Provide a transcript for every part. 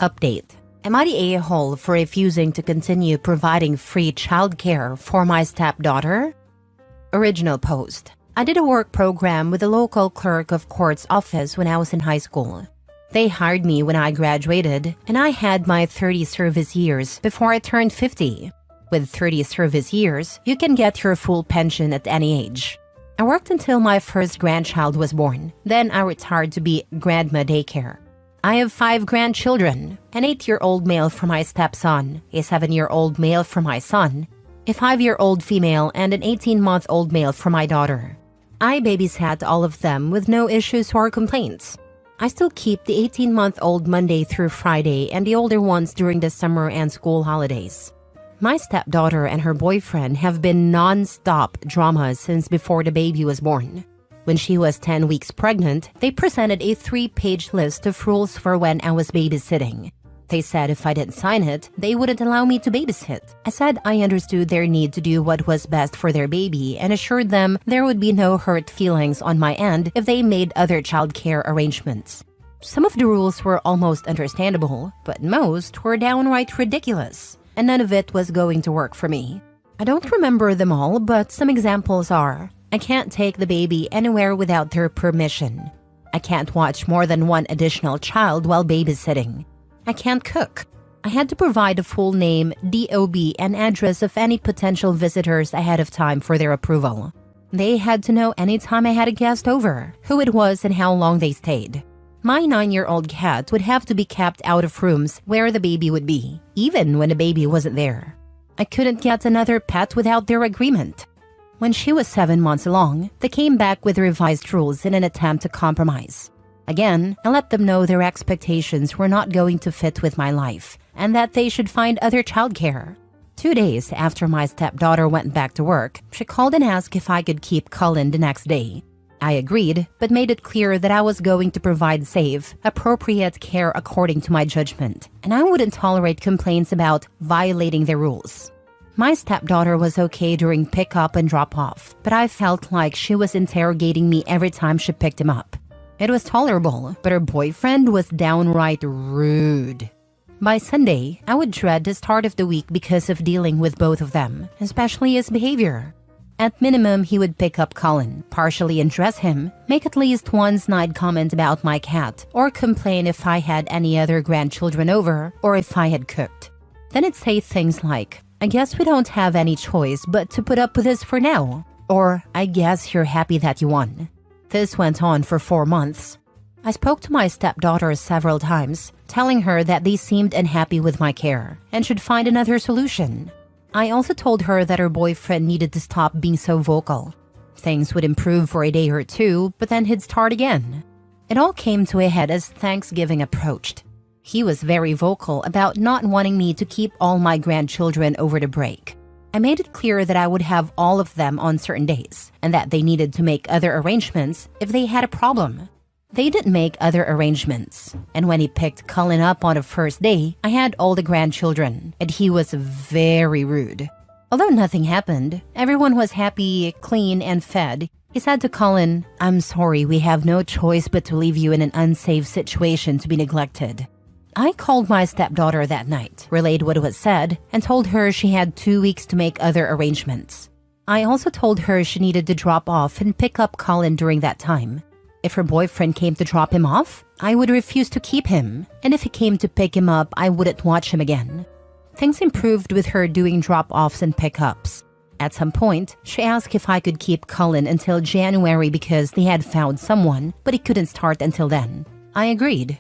Update. Am I the a-hole for refusing to continue providing free childcare for my stepdaughter? Original post. I did a work program with the local clerk of court's office when I was in high school. They hired me when I graduated, and I had my 30 service years before I turned 50. With 30 service years, you can get your full pension at any age. I worked until my first grandchild was born. Then I retired to be grandma daycare. I have 5 grandchildren, an 8-year-old male for my stepson, a 7-year-old male for my son, a 5-year-old female, and an 18-month-old male for my daughter. I babysat all of them with no issues or complaints. I still keep the 18-month-old Monday through Friday and the older ones during the summer and school holidays. My stepdaughter and her boyfriend have been non-stop dramas since before the baby was born. When she was 10 weeks pregnant, they presented a 3-page list of rules for when I was babysitting. They said if I didn't sign it, they wouldn't allow me to babysit. I said I understood their need to do what was best for their baby and assured them there would be no hurt feelings on my end if they made other childcare arrangements. Some of the rules were almost understandable, but most were downright ridiculous, and none of it was going to work for me. I don't remember them all, but some examples are: I can't take the baby anywhere without their permission. I can't watch more than one additional child while babysitting. I can't cook. I had to provide a full name, DOB, and address of any potential visitors ahead of time for their approval. They had to know anytime I had a guest over, who it was and how long they stayed. My 9-year-old cat would have to be kept out of rooms where the baby would be, even when the baby wasn't there. I couldn't get another pet without their agreement. When she was 7 months along, they came back with revised rules in an attempt to compromise. Again, I let them know their expectations were not going to fit with my life, and that they should find other childcare. 2 days after my stepdaughter went back to work, she called and asked if I could keep Cullen the next day. I agreed, but made it clear that I was going to provide safe, appropriate care according to my judgment, and I wouldn't tolerate complaints about violating the rules. My stepdaughter was okay during pick-up and drop-off, but I felt like she was interrogating me every time she picked him up. It was tolerable, but her boyfriend was downright rude. By Sunday, I would dread the start of the week because of dealing with both of them, especially his behavior. At minimum, he would pick up Cullen, partially undress him, make at least one snide comment about my cat, or complain if I had any other grandchildren over, or if I had cooked. Then he'd say things like, "I guess we don't have any choice but to put up with this for now," or "I guess you're happy that you won." This went on for 4 months. I spoke to my stepdaughter several times, telling her that they seemed unhappy with my care and should find another solution. I also told her that her boyfriend needed to stop being so vocal. Things would improve for a day or two, but then he'd start again. It all came to a head as Thanksgiving approached. He was very vocal about not wanting me to keep all my grandchildren over the break. I made it clear that I would have all of them on certain days, and that they needed to make other arrangements if they had a problem. They didn't make other arrangements, and when he picked Cullen up on the first day, I had all the grandchildren, and he was very rude. Although nothing happened, everyone was happy, clean, and fed. He said to Cullen, "I'm sorry, we have no choice but to leave you in an unsafe situation to be neglected." I called my stepdaughter that night, relayed what was said, and told her she had 2 weeks to make other arrangements. I also told her she needed to drop off and pick up Cullen during that time. If her boyfriend came to drop him off, I would refuse to keep him, and if he came to pick him up, I wouldn't watch him again. Things improved with her doing drop-offs and pickups. At some point, she asked if I could keep Cullen until January because they had found someone, but he couldn't start until then. I agreed.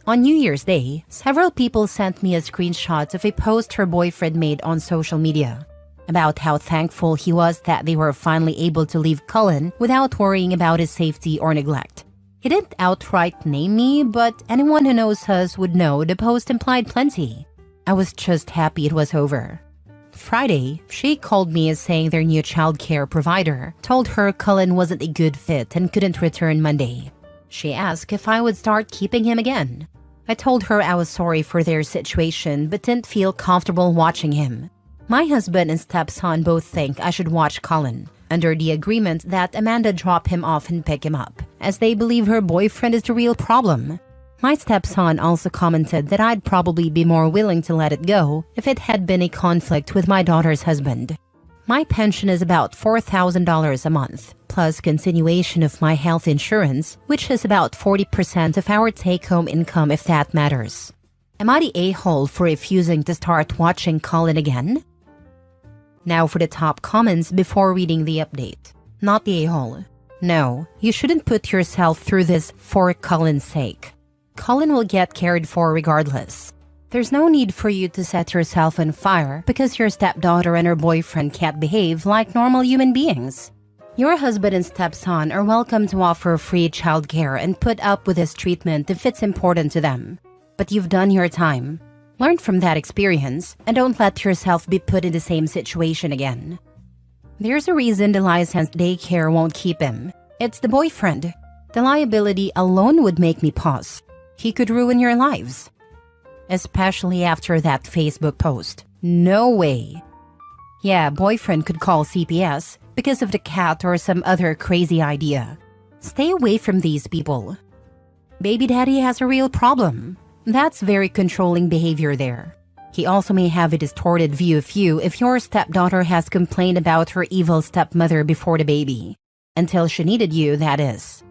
On New Year's Day, several people sent me a screenshot of a post her boyfriend made on social media about how thankful he was that they were finally able to leave Cullen without worrying about his safety or neglect. He didn't outright name me, but anyone who knows us would know the post implied plenty. I was just happy it was over. Friday, she called me saying their new childcare provider told her Cullen wasn't a good fit and couldn't return Monday. She asked if I would start keeping him again. I told her I was sorry for their situation but didn't feel comfortable watching him. My husband and stepson both think I should watch Cullen, under the agreement that Amanda drop him off and pick him up, as they believe her boyfriend is the real problem. My stepson also commented that I'd probably be more willing to let it go if it had been a conflict with my daughter's husband. My pension is about $4,000 a month, plus continuation of my health insurance, which is about 40% of our take-home income if that matters. Am I the a-hole for refusing to start watching Colin again? Now for the top comments before reading the update. Not the a-hole. No, you shouldn't put yourself through this for Colin's sake. Colin will get cared for regardless. There's no need for you to set yourself on fire because your stepdaughter and her boyfriend can't behave like normal human beings. Your husband and stepson are welcome to offer free childcare and put up with this treatment if it's important to them. But you've done your time. Learn from that experience and don't let yourself be put in the same situation again. There's a reason the licensed daycare won't keep him. It's the boyfriend. The liability alone would make me pause. He could ruin your lives. Especially after that Facebook post. No way. Yeah, boyfriend could call CPS because of the cat or some other crazy idea. Stay away from these people. Baby daddy has a real problem. That's very controlling behavior there. He also may have a distorted view of you if your stepdaughter has complained about her evil stepmother before the baby. Until she needed you, that is.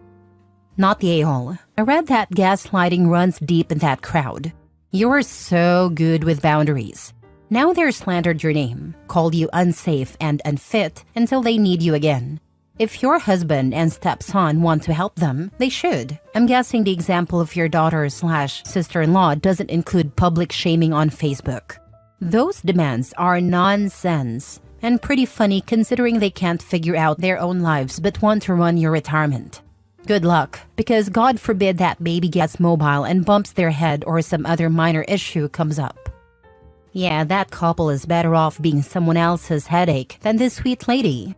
Not the a-hole. I read that gaslighting runs deep in that crowd. You're so good with boundaries. Now they're slandered your name, called you unsafe and unfit until they need you again. If your husband and stepson want to help them, they should. I'm guessing the example of your daughter/sister-in-law doesn't include public shaming on Facebook. Those demands are nonsense and pretty funny considering they can't figure out their own lives but want to run your retirement. Good luck, because God forbid that baby gets mobile and bumps their head or some other minor issue comes up. Yeah, that couple is better off being someone else's headache than this sweet lady.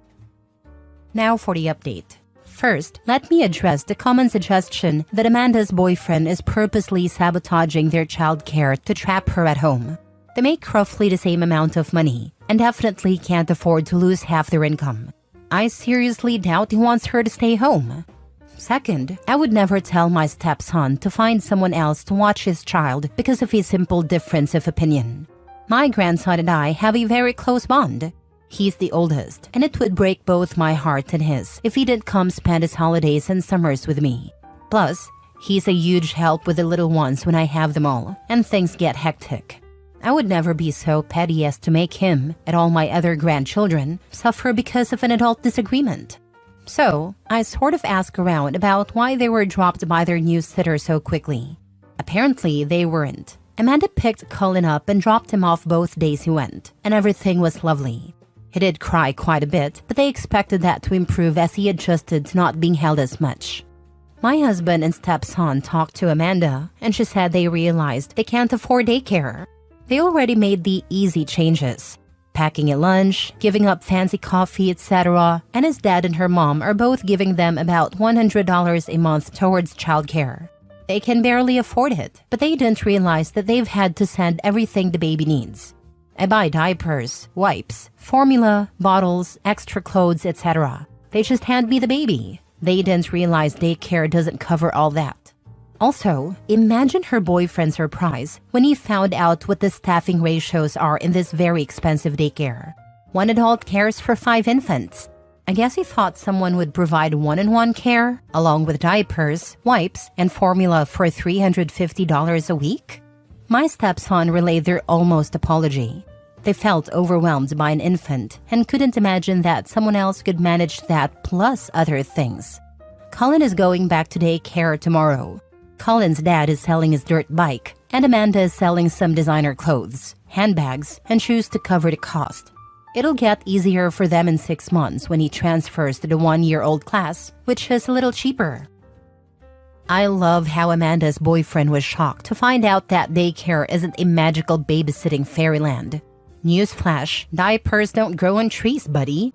Now for the update. First, let me address the common suggestion that Amanda's boyfriend is purposely sabotaging their childcare to trap her at home. They make roughly the same amount of money and definitely can't afford to lose half their income. I seriously doubt he wants her to stay home. Second, I would never tell my stepson to find someone else to watch his child because of a simple difference of opinion. My grandson and I have a very close bond. He's the oldest, and it would break both my heart and his if he didn't come spend his holidays and summers with me. Plus, he's a huge help with the little ones when I have them all, and things get hectic. I would never be so petty as to make him, and all my other grandchildren, suffer because of an adult disagreement. So, I sort of asked around about why they were dropped by their new sitter so quickly. Apparently, they weren't. Amanda picked Colin up and dropped him off both days he went, and everything was lovely. He did cry quite a bit, but they expected that to improve as he adjusted to not being held as much. My husband and stepson talked to Amanda, and she said they realized they can't afford daycare. They already made the easy changes. Packing a lunch, giving up fancy coffee, etc. And his dad and her mom are both giving them about $100 a month towards childcare. They can barely afford it, but they didn't realize that they've had to send everything the baby needs. I buy diapers, wipes, formula, bottles, extra clothes, etc. They just hand me the baby. They didn't realize daycare doesn't cover all that. Also, imagine her boyfriend's surprise when he found out what the staffing ratios are in this very expensive daycare. 1 adult cares for 5 infants. I guess he thought someone would provide one-on-one care, along with diapers, wipes, and formula for $350 a week? My stepson relayed their almost apology. They felt overwhelmed by an infant and couldn't imagine that someone else could manage that plus other things. Colin is going back to daycare tomorrow. Colin's dad is selling his dirt bike, and Amanda is selling some designer clothes, handbags, and shoes to cover the cost. It'll get easier for them in 6 months when he transfers to the 1-year-old class, which is a little cheaper. I love how Amanda's boyfriend was shocked to find out that daycare isn't a magical babysitting fairyland. Newsflash, diapers don't grow on trees, buddy.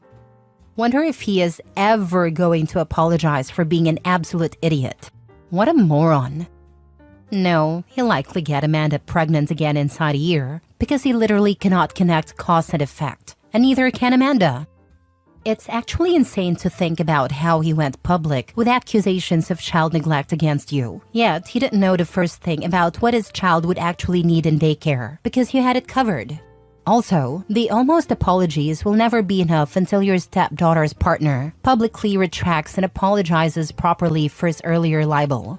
Wonder if he is ever going to apologize for being an absolute idiot. What a moron. No, he'll likely get Amanda pregnant again inside a year because he literally cannot connect cause and effect, and neither can Amanda. It's actually insane to think about how he went public with accusations of child neglect against you. Yet, he didn't know the first thing about what his child would actually need in daycare because you had it covered. Also, the almost apologies will never be enough until your stepdaughter's partner publicly retracts and apologizes properly for his earlier libel.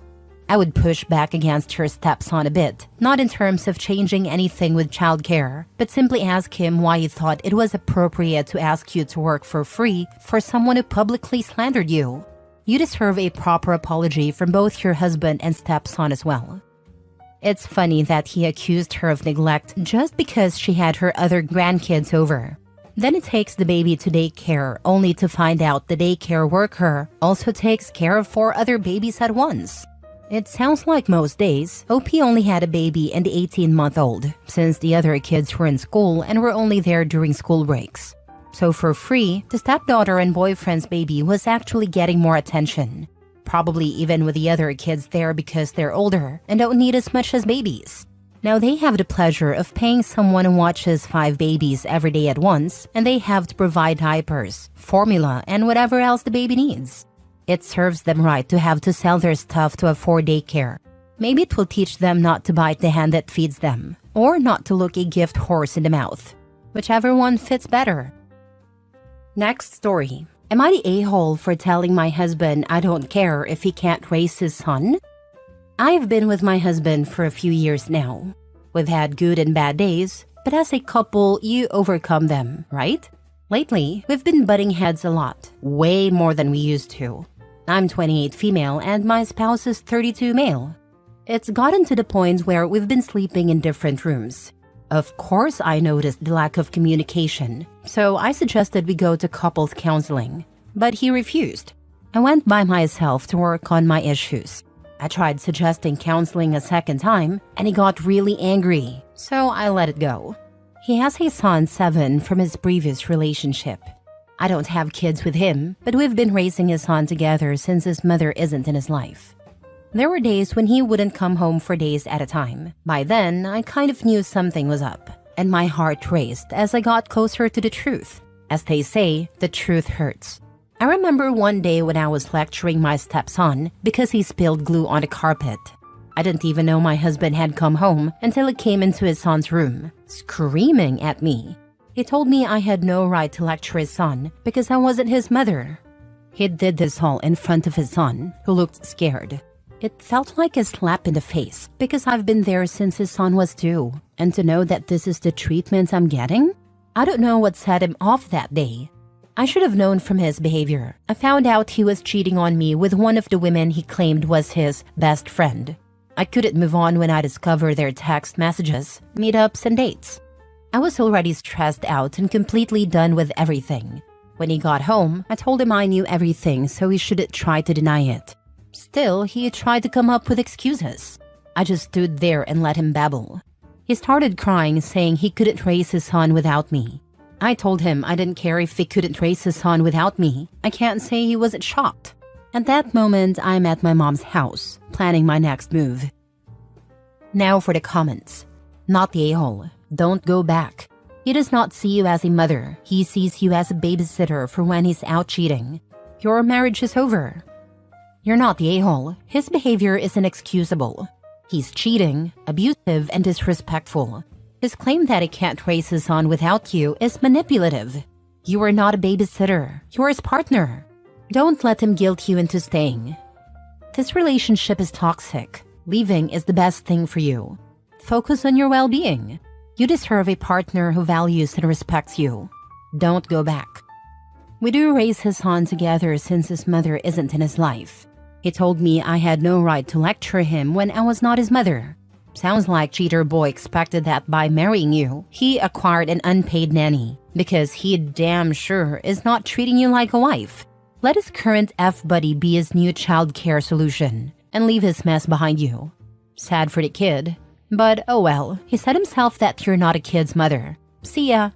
I would push back against her stepson a bit, not in terms of changing anything with childcare, but simply ask him why he thought it was appropriate to ask you to work for free for someone who publicly slandered you. You deserve a proper apology from both your husband and stepson as well. It's funny that he accused her of neglect just because she had her other grandkids over. Then he takes the baby to daycare only to find out the daycare worker also takes care of 4 other babies at once. It sounds like most days, OP only had a baby and the 18-month-old, since the other kids were in school and were only there during school breaks. So for free, the stepdaughter and boyfriend's baby was actually getting more attention. Probably even with the other kids there because they're older and don't need as much as babies. Now they have the pleasure of paying someone who watches 5 babies every day at once, and they have to provide diapers, formula, and whatever else the baby needs. It serves them right to have to sell their stuff to afford daycare. Maybe it will teach them not to bite the hand that feeds them, or not to look a gift horse in the mouth. Whichever one fits better. Next story. Am I the a-hole for telling my husband I don't care if he can't raise his son? I've been with my husband for a few years now. We've had good and bad days, but as a couple, you overcome them, right? Lately, we've been butting heads a lot, way more than we used to. I'm 28 female and my spouse is 32 male. It's gotten to the point where we've been sleeping in different rooms. Of course, I noticed the lack of communication, so I suggested we go to couples counseling, but he refused. I went by myself to work on my issues. I tried suggesting counseling a second time, and he got really angry, so I let it go. He has a son 7 from his previous relationship. I don't have kids with him, but we've been raising his son together since his mother isn't in his life. There were days when he wouldn't come home for days at a time. By then, I kind of knew something was up, and my heart raced as I got closer to the truth. As they say, the truth hurts. I remember one day when I was lecturing my stepson because he spilled glue on the carpet. I didn't even know my husband had come home until he came into his son's room, screaming at me. He told me I had no right to lecture his son because I wasn't his mother. He did this all in front of his son, who looked scared. It felt like a slap in the face because I've been there since his son was 2, and to know that this is the treatment I'm getting? I don't know what set him off that day. I should have known from his behavior. I found out he was cheating on me with one of the women he claimed was his best friend. I couldn't move on when I discovered their text messages, meetups, and dates. I was already stressed out and completely done with everything. When he got home, I told him I knew everything, so he shouldn't try to deny it. Still, he tried to come up with excuses. I just stood there and let him babble. He started crying, saying he couldn't raise his son without me. I told him I didn't care if he couldn't raise his son without me. I can't say he wasn't shocked. At that moment, I'm at my mom's house, planning my next move. Now for the comments. Not the a-hole. Don't go back. He does not see you as a mother. He sees you as a babysitter for when he's out cheating. Your marriage is over. You're not the a-hole. His behavior is inexcusable. He's cheating, abusive, and disrespectful. His claim that he can't raise his son without you is manipulative. You are not a babysitter. You're his partner. Don't let him guilt you into staying. This relationship is toxic. Leaving is the best thing for you. Focus on your well-being. You deserve a partner who values and respects you. Don't go back. We do raise his son together since his mother isn't in his life. He told me I had no right to lecture him when I was not his mother. Sounds like cheater boy expected that by marrying you, he acquired an unpaid nanny, because he damn sure is not treating you like a wife. Let his current F-buddy be his new childcare solution, and leave his mess behind you. Sad for the kid. But oh well, he said himself that you're not a kid's mother. See ya.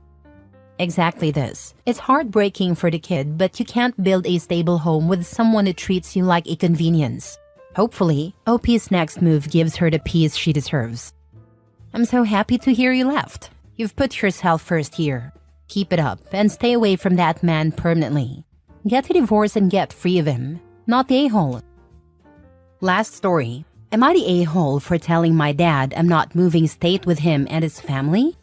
Exactly this. It's heartbreaking for the kid, but you can't build a stable home with someone who treats you like a convenience. Hopefully, OP's next move gives her the peace she deserves. I'm so happy to hear you left. You've put yourself first here. Keep it up and stay away from that man permanently. Get a divorce and get free of him, not the a-hole. Last story. Am I the a-hole for telling my dad I'm not moving state with him and his family?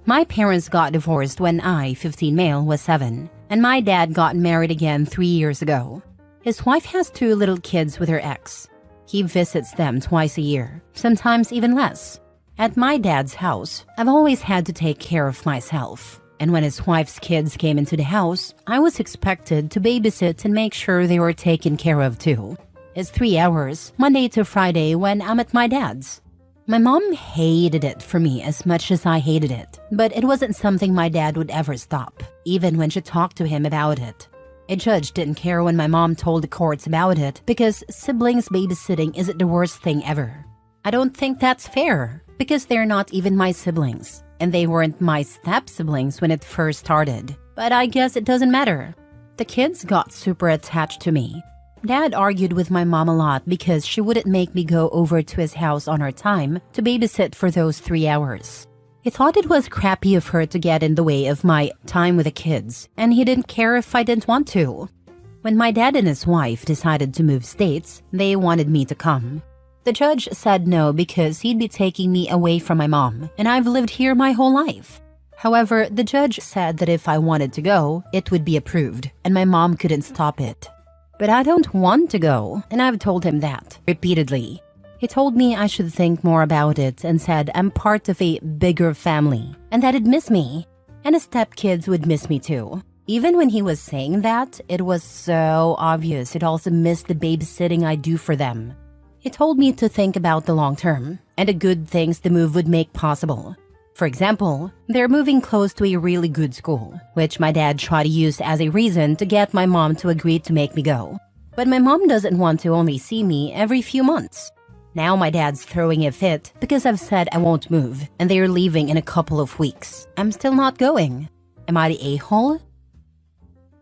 My parents got divorced when I, 15 male, was 7, and my dad got married again 3 years ago. His wife has 2 little kids with her ex. He visits them twice a year, sometimes even less. At my dad's house, I've always had to take care of myself. And when his wife's kids came into the house, I was expected to babysit and make sure they were taken care of too. It's 3 hours, Monday to Friday, when I'm at my dad's. My mom hated it for me as much as I hated it, but it wasn't something my dad would ever stop, even when she talked to him about it. A judge didn't care when my mom told the courts about it because siblings babysitting isn't the worst thing ever. I don't think that's fair because they're not even my siblings, and they weren't my step-siblings when it first started. But I guess it doesn't matter. The kids got super attached to me. Dad argued with my mom a lot because she wouldn't make me go over to his house on her time to babysit for those 3 hours. He thought it was crappy of her to get in the way of my time with the kids, and he didn't care if I didn't want to. When my dad and his wife decided to move states, they wanted me to come. The judge said no because he'd be taking me away from my mom, and I've lived here my whole life. However, the judge said that if I wanted to go, it would be approved, and my mom couldn't stop it. But I don't want to go, and I've told him that repeatedly. He told me I should think more about it and said I'm part of a bigger family and that he'd miss me. And his stepkids would miss me too. Even when he was saying that, it was so obvious he'd also miss the babysitting I do for them. He told me to think about the long term and the good things the move would make possible. For example, they're moving close to a really good school, which my dad tried to use as a reason to get my mom to agree to make me go. But my mom doesn't want to only see me every few months. Now my dad's throwing a fit because I've said I won't move and they're leaving in a couple of weeks. I'm still not going. Am I the a-hole?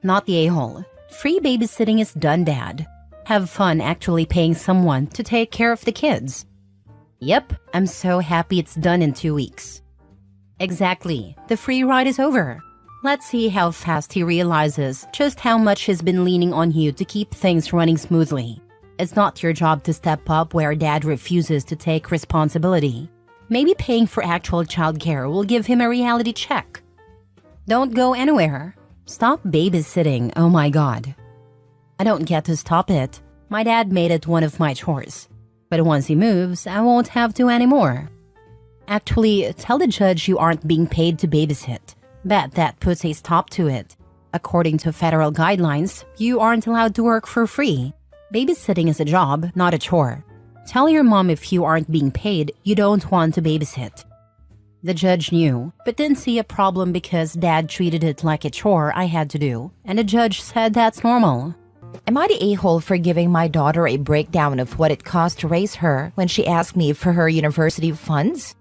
Not the a-hole. Free babysitting is done, Dad. Have fun actually paying someone to take care of the kids. Yep, I'm so happy it's done in 2 weeks. Exactly, the free ride is over. Let's see how fast he realizes just how much he's been leaning on you to keep things running smoothly. It's not your job to step up where Dad refuses to take responsibility. Maybe paying for actual childcare will give him a reality check. Don't go anywhere. Stop babysitting, oh my God. I don't get to stop it. My dad made it one of my chores. But once he moves, I won't have to anymore. Actually, tell the judge you aren't being paid to babysit. Bet that puts a stop to it. According to federal guidelines, you aren't allowed to work for free. Babysitting is a job, not a chore. Tell your mom if you aren't being paid, you don't want to babysit. The judge knew, but didn't see a problem because Dad treated it like a chore I had to do, and the judge said that's normal. Am I the a-hole for giving my daughter a breakdown of what it cost to raise her when she asked me for her university funds?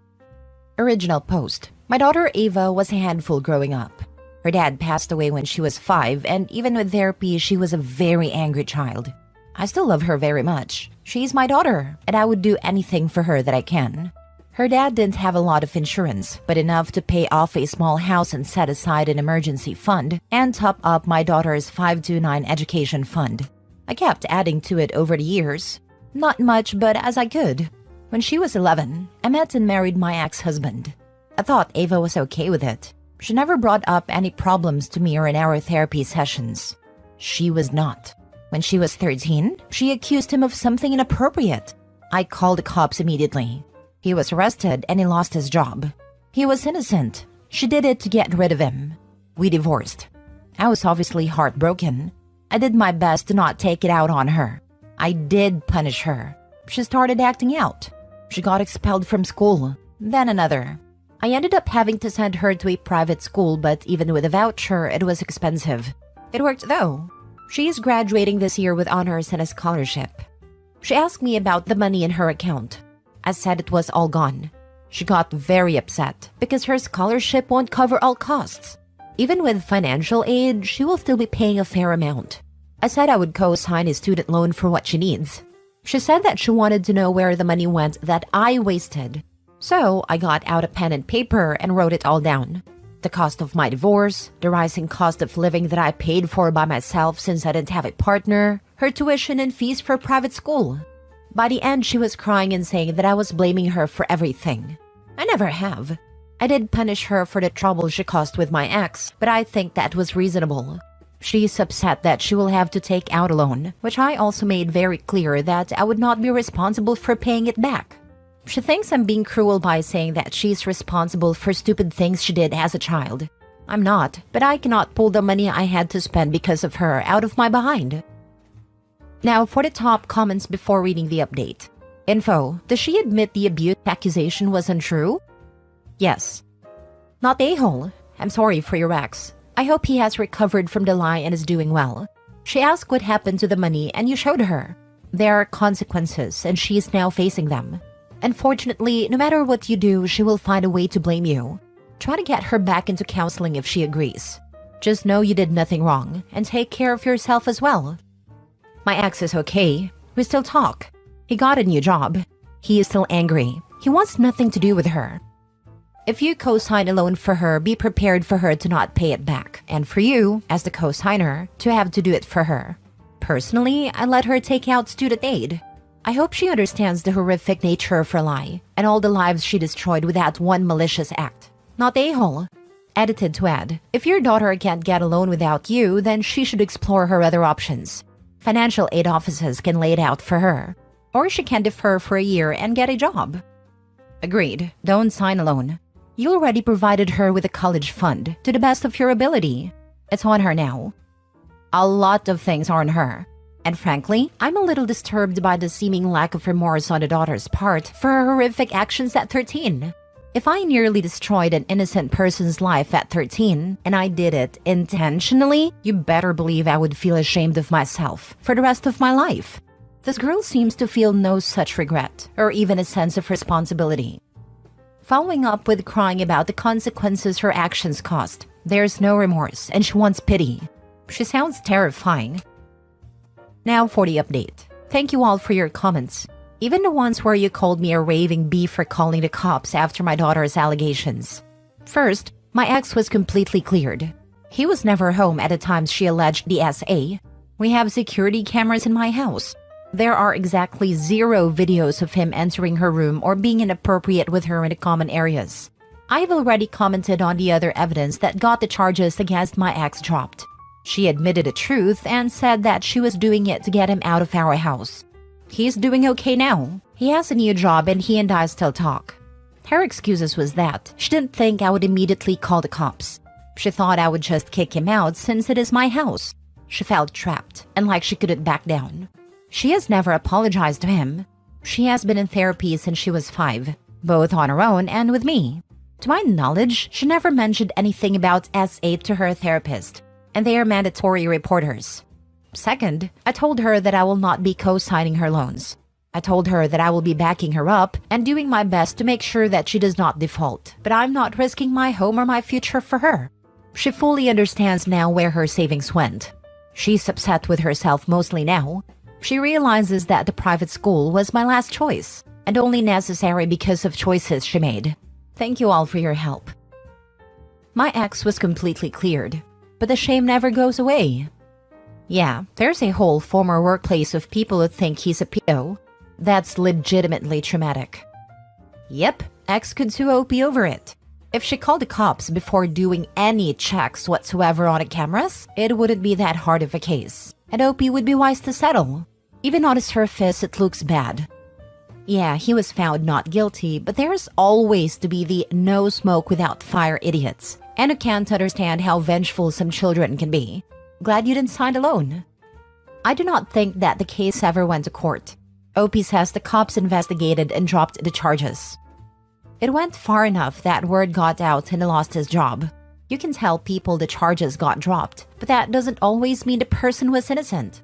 Original post. My daughter Ava was a handful growing up. Her dad passed away when she was 5, and even with therapy, she was a very angry child. I still love her very much. She's my daughter, and I would do anything for her that I can. Her dad didn't have a lot of insurance, but enough to pay off a small house and set aside an emergency fund and top up my daughter's 529 education fund. I kept adding to it over the years. Not much, but as I could. When she was 11, I met and married my ex-husband. I thought Ava was okay with it. She never brought up any problems to me or in our therapy sessions. She was not. When she was 13, she accused him of something inappropriate. I called the cops immediately. He was arrested and he lost his job. He was innocent. She did it to get rid of him. We divorced. I was obviously heartbroken. I did my best to not take it out on her. I did punish her. She started acting out. She got expelled from school, then another. I ended up having to send her to a private school, but even with a voucher, it was expensive. It worked though. She is graduating this year with honors and a scholarship. She asked me about the money in her account. I said it was all gone. She got very upset because her scholarship won't cover all costs. Even with financial aid, she will still be paying a fair amount. I said I would co-sign a student loan for what she needs. She said that she wanted to know where the money went that I wasted. So I got out a pen and paper and wrote it all down. The cost of my divorce, the rising cost of living that I paid for by myself since I didn't have a partner, her tuition and fees for private school. By the end, she was crying and saying that I was blaming her for everything. I never have. I did punish her for the trouble she caused with my ex, but I think that was reasonable. She's upset that she will have to take out a loan, which I also made very clear that I would not be responsible for paying it back. She thinks I'm being cruel by saying that she's responsible for stupid things she did as a child. I'm not, but I cannot pull the money I had to spend because of her out of my behind. Now for the top comments before reading the update. Info: does she admit the abuse accusation was untrue? Yes. Not a-hole. I'm sorry for your ex. I hope he has recovered from the lie and is doing well. She asked what happened to the money and you showed her. There are consequences and she is now facing them. Unfortunately, no matter what you do, she will find a way to blame you. Try to get her back into counseling if she agrees. Just know you did nothing wrong and take care of yourself as well. My ex is okay. We still talk. He got a new job. He is still angry. He wants nothing to do with her. If you co-sign a loan for her, be prepared for her to not pay it back, and for you, as the co-signer, to have to do it for her. Personally, I let her take out student aid. I hope she understands the horrific nature of her lie and all the lives she destroyed with that one malicious act. Not a-hole. Edited to add, if your daughter can't get a loan without you, then she should explore her other options. Financial aid offices can lay it out for her. Or she can defer for a year and get a job. Agreed. Don't sign a loan. You already provided her with a college fund to the best of your ability. It's on her now. A lot of things are on her. And frankly, I'm a little disturbed by the seeming lack of remorse on the daughter's part for her horrific actions at 13. If I nearly destroyed an innocent person's life at 13, and I did it intentionally, you better believe I would feel ashamed of myself for the rest of my life. This girl seems to feel no such regret, or even a sense of responsibility. Following up with crying about the consequences her actions caused, there's no remorse and she wants pity. She sounds terrifying. Now for the update. Thank you all for your comments. Even the ones where you called me a raving bee for calling the cops after my daughter's allegations. First, my ex was completely cleared. He was never home at the time she alleged the SA. We have security cameras in my house. There are exactly 0 videos of him entering her room or being inappropriate with her in the common areas. I've already commented on the other evidence that got the charges against my ex dropped. She admitted the truth and said that she was doing it to get him out of our house. He's doing okay now. He has a new job and he and I still talk. Her excuses was that she didn't think I would immediately call the cops. She thought I would just kick him out since it is my house. She felt trapped and like she couldn't back down. She has never apologized to him. She has been in therapy since she was 5, both on her own and with me. To my knowledge, she never mentioned anything about SA to her therapist, and they are mandatory reporters. Second, I told her that I will not be co-signing her loans. I told her that I will be backing her up and doing my best to make sure that she does not default, but I'm not risking my home or my future for her. She fully understands now where her savings went. She's upset with herself mostly now. She realizes that the private school was my last choice and only necessary because of choices she made. Thank you all for your help. My ex was completely cleared, but the shame never goes away. Yeah, there's a whole former workplace of people who think he's a pedo. That's legitimately traumatic. Yep, ex could sue OP over it. If she called the cops before doing any checks whatsoever on the cameras, it wouldn't be that hard of a case, and OP would be wise to settle. Even on the surface, it looks bad. Yeah, he was found not guilty, but there's always to be the no smoke without fire idiots, and who can't understand how vengeful some children can be. Glad you didn't sign a loan. I do not think that the case ever went to court. OP says the cops investigated and dropped the charges. It went far enough that word got out and he lost his job. You can tell people the charges got dropped, but that doesn't always mean the person was innocent.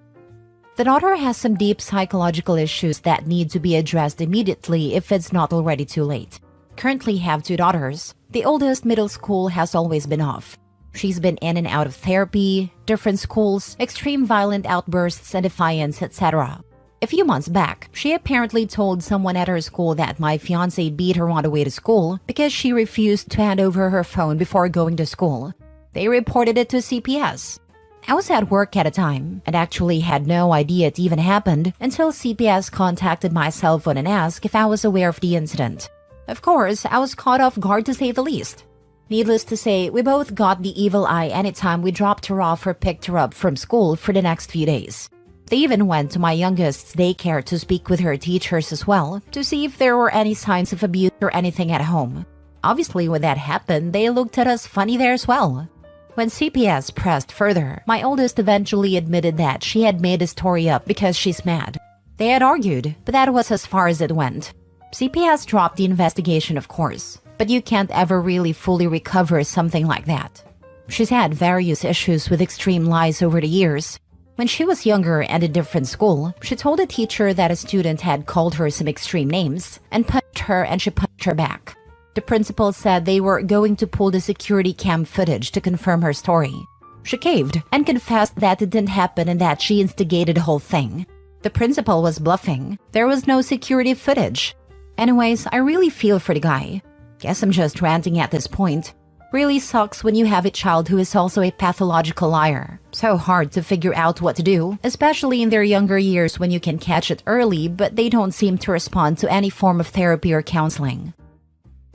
The daughter has some deep psychological issues that need to be addressed immediately if it's not already too late. Currently have 2 daughters. The oldest middle school has always been off. She's been in and out of therapy, different schools, extreme violent outbursts and defiance, etc. A few months back, she apparently told someone at her school that my fiancé beat her on the way to school because she refused to hand over her phone before going to school. They reported it to CPS. I was at work at the time and actually had no idea it even happened until CPS contacted my cell phone and asked if I was aware of the incident. Of course, I was caught off guard to say the least. Needless to say, we both got the evil eye anytime we dropped her off or picked her up from school for the next few days. They even went to my youngest's daycare to speak with her teachers as well to see if there were any signs of abuse or anything at home. Obviously, when that happened, they looked at us funny there as well. When CPS pressed further, my oldest eventually admitted that she had made the story up because she's mad. They had argued, but that was as far as it went. CPS dropped the investigation, of course, but you can't ever really fully recover something like that. She's had various issues with extreme lies over the years. When she was younger and in a different school, she told a teacher that a student had called her some extreme names and punched her, and she punched her back. The principal said they were going to pull the security cam footage to confirm her story. She caved and confessed that it didn't happen and that she instigated the whole thing. The principal was bluffing. There was no security footage. Anyways, I really feel for the guy. Guess I'm just ranting at this point. Really sucks when you have a child who is also a pathological liar. So hard to figure out what to do, especially in their younger years when you can catch it early, but they don't seem to respond to any form of therapy or counseling.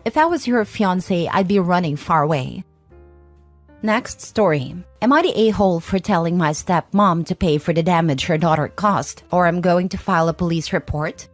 If I was your fiancé, I'd be running far away. Next story. Am I the a-hole for telling my stepmom to pay for the damage her daughter caused, or I'm going to file a police report?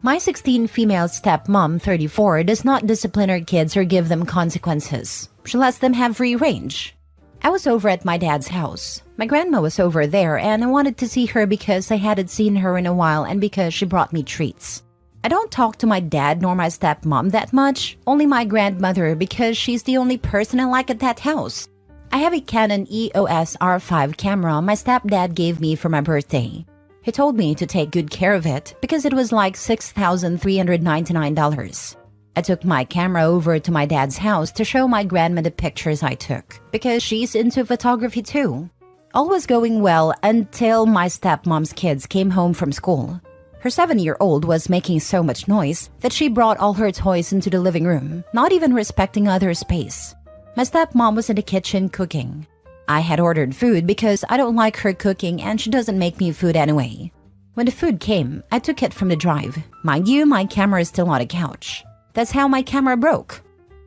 My 16 female stepmom, 34, does not discipline her kids or give them consequences. She lets them have free range. I was over at my dad's house. My grandma was over there and I wanted to see her because I hadn't seen her in a while and because she brought me treats. I don't talk to my dad nor my stepmom that much, only my grandmother because she's the only person I like at that house. I have a Canon EOS R5 camera my stepdad gave me for my birthday. He told me to take good care of it because it was like $6,399. I took my camera over to my dad's house to show my grandma the pictures I took because she's into photography too. All was going well until my stepmom's kids came home from school. Her 7-year-old was making so much noise that she brought all her toys into the living room, not even respecting other space. My stepmom was in the kitchen cooking. I had ordered food because I don't like her cooking and she doesn't make me food anyway. When the food came, I took it from the drive. Mind you, my camera is still on the couch. That's how my camera broke.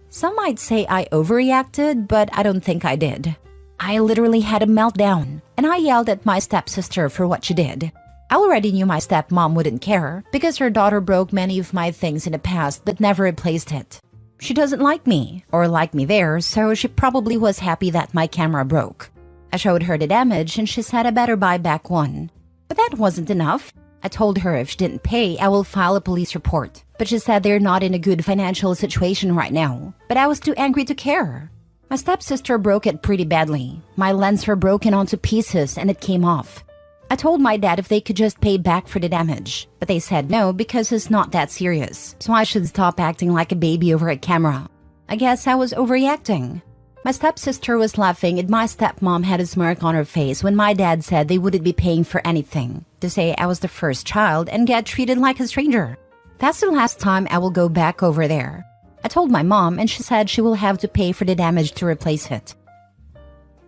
Some might say I overreacted, but I don't think I did. I literally had a meltdown, and I yelled at my stepsister for what she did. I already knew my stepmom wouldn't care because her daughter broke many of my things in the past but never replaced it. She doesn't like me, or like me there, so she probably was happy that my camera broke. I showed her the damage and she said I better buy back one. But that wasn't enough. I told her if she didn't pay, I will file a police report. But she said they're not in a good financial situation right now. But I was too angry to care. My stepsister broke it pretty badly. My lens were broken onto pieces and it came off. I told my dad if they could just pay back for the damage, but they said no because it's not that serious, so I should stop acting like a baby over a camera. I guess I was overreacting. My stepsister was laughing and my stepmom had a smirk on her face when my dad said they wouldn't be paying for anything, to say I was the first child and get treated like a stranger. That's the last time I will go back over there. I told my mom and she said she will have to pay for the damage to replace it.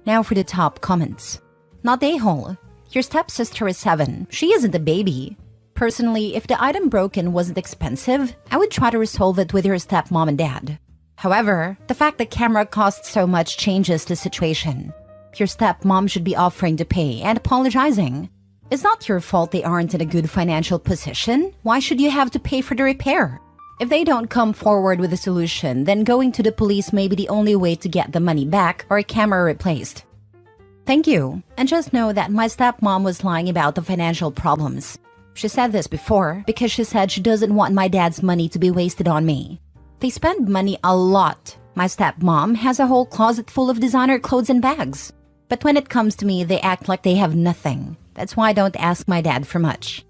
Now for the top comments. Not a-hole. Your stepsister is 7. She isn't a baby. Personally, if the item broken wasn't expensive, I would try to resolve it with your stepmom and dad. However, the fact the camera costs so much changes the situation. Your stepmom should be offering to pay and apologizing. It's not your fault they aren't in a good financial position. Why should you have to pay for the repair? If they don't come forward with a solution, then going to the police may be the only way to get the money back or a camera replaced. Thank you, and just know that my stepmom was lying about the financial problems. She said this before because she said she doesn't want my dad's money to be wasted on me. They spend money a lot. My stepmom has a whole closet full of designer clothes and bags. But when it comes to me, they act like they have nothing. That's why I don't ask my dad for much.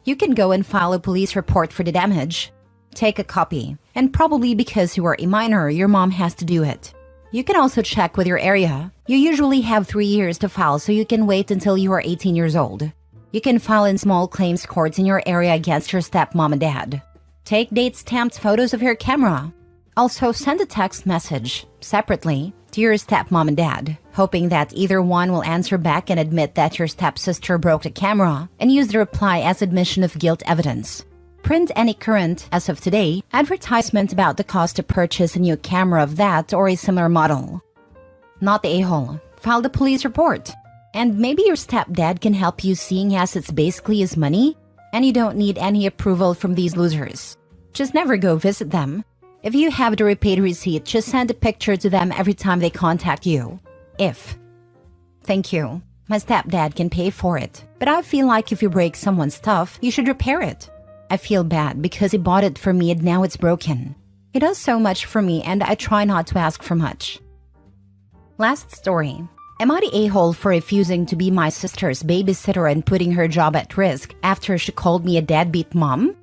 You can go and file a police report for the damage. Take a copy, and probably because you are a minor, your mom has to do it. You can also check with your area. You usually have 3 years to file, so you can wait until you are 18 years old. You can file in small claims courts in your area against your stepmom and dad. Take date-stamped photos of your camera. Also, send a text message, separately, to your stepmom and dad, hoping that either one will answer back and admit that your stepsister broke the camera and use the reply as admission of guilt evidence. Print any current, as of today, advertisement about the cost to purchase a new camera of that or a similar model. Not the a-hole. File the police report. And maybe your stepdad can help you, seeing as it's basically his money, and you don't need any approval from these losers. Just never go visit them. If you have the repaid receipt, just send a picture to them every time they contact you. Thank you. My stepdad can pay for it, but I feel like if you break someone's stuff, you should repair it. I feel bad because he bought it for me and now it's broken. He does so much for me and I try not to ask for much. Last story. Am I the a-hole for refusing to be my sister's babysitter and putting her job at risk after she called me a deadbeat mom?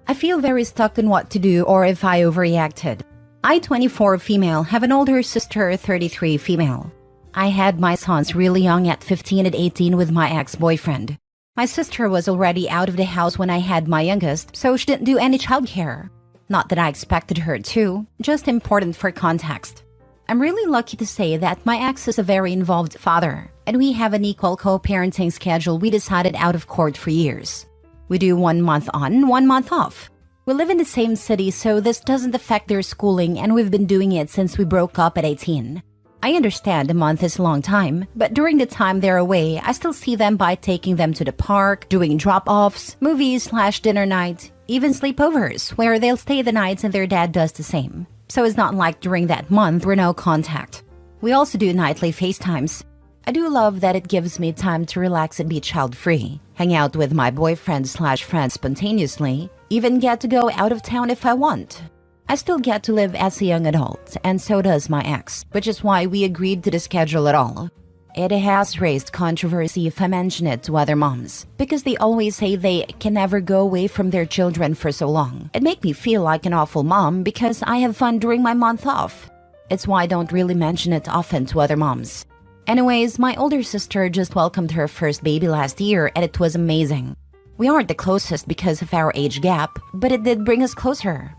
I feel very stuck on what to do or if I overreacted. I, 24 female, have an older sister, 33 female. I had my sons really young at 15 and 18 with my ex-boyfriend. My sister was already out of the house when I had my youngest, so she didn't do any childcare. Not that I expected her to, just important for context. I'm really lucky to say that my ex is a very involved father, and we have an equal co-parenting schedule we decided out of court for years. We do 1 month on, 1 month off. We live in the same city, so this doesn't affect their schooling, and we've been doing it since we broke up at 18. I understand a month is a long time, but during the time they're away, I still see them by taking them to the park, doing drop-offs, movies/dinner night, even sleepovers, where they'll stay the nights and their dad does the same. So it's not like during that month we're no contact. We also do nightly FaceTimes. I do love that it gives me time to relax and be child-free, hang out with my boyfriend/friend spontaneously, even get to go out of town if I want. I still get to live as a young adult, and so does my ex, which is why we agreed to the schedule at all. It has raised controversy if I mention it to other moms, because they always say they can never go away from their children for so long. It makes me feel like an awful mom because I have fun during my month off. It's why I don't really mention it often to other moms. Anyways, my older sister just welcomed her first baby last year and it was amazing. We aren't the closest because of our age gap, but it did bring us closer.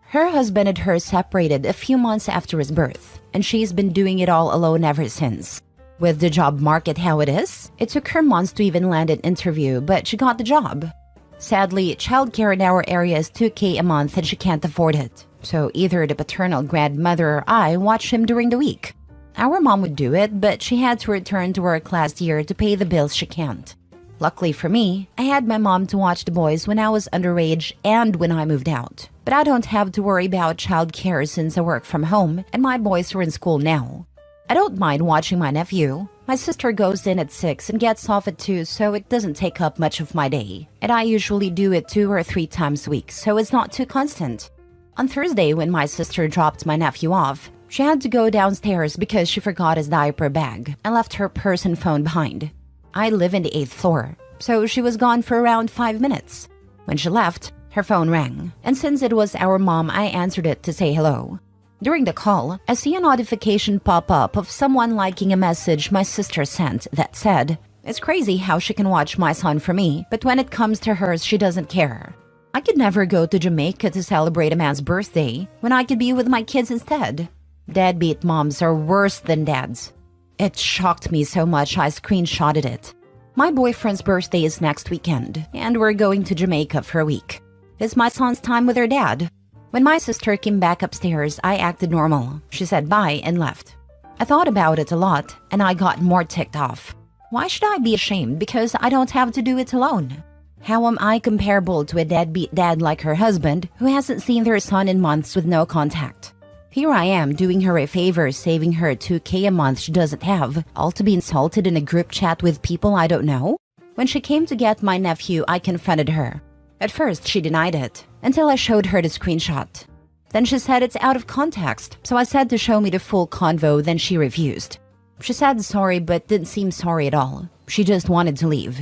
Her husband and her separated a few months after his birth, and she's been doing it all alone ever since. With the job market how it is, it took her months to even land an interview, but she got the job. Sadly, childcare in our area is $2,000 a month and she can't afford it. So either the paternal grandmother or I watch him during the week. Our mom would do it, but she had to return to work last year to pay the bills she can't. Luckily for me, I had my mom to watch the boys when I was underage and when I moved out. But I don't have to worry about childcare since I work from home and my boys are in school now. I don't mind watching my nephew. My sister goes in at 6 and gets off at 2, so it doesn't take up much of my day. And I usually do it 2 or 3 times a week, so it's not too constant. On Thursday, when my sister dropped my nephew off, she had to go downstairs because she forgot his diaper bag and left her purse and phone behind. I live in the 8th floor, so she was gone for around 5 minutes. When she left, her phone rang, and since it was our mom, I answered it to say hello. During the call, I see a notification pop up of someone liking a message my sister sent that said, "It's crazy how she can watch my son for me, but when it comes to hers, she doesn't care. I could never go to Jamaica to celebrate a man's birthday when I could be with my kids instead. Deadbeat moms are worse than dads." It shocked me so much I screenshotted it. My boyfriend's birthday is next weekend, and we're going to Jamaica for a week. It's my son's time with her dad. When my sister came back upstairs, I acted normal. She said bye and left. I thought about it a lot, and I got more ticked off. Why should I be ashamed because I don't have to do it alone? How am I comparable to a deadbeat dad like her husband who hasn't seen their son in months with no contact? Here I am doing her a favor, saving her $2,000 a month she doesn't have, all to be insulted in a group chat with people I don't know? When she came to get my nephew, I confronted her. At first, she denied it, until I showed her the screenshot. Then she said it's out of context, so I said to show me the full convo, then she refused. She said sorry but didn't seem sorry at all. She just wanted to leave.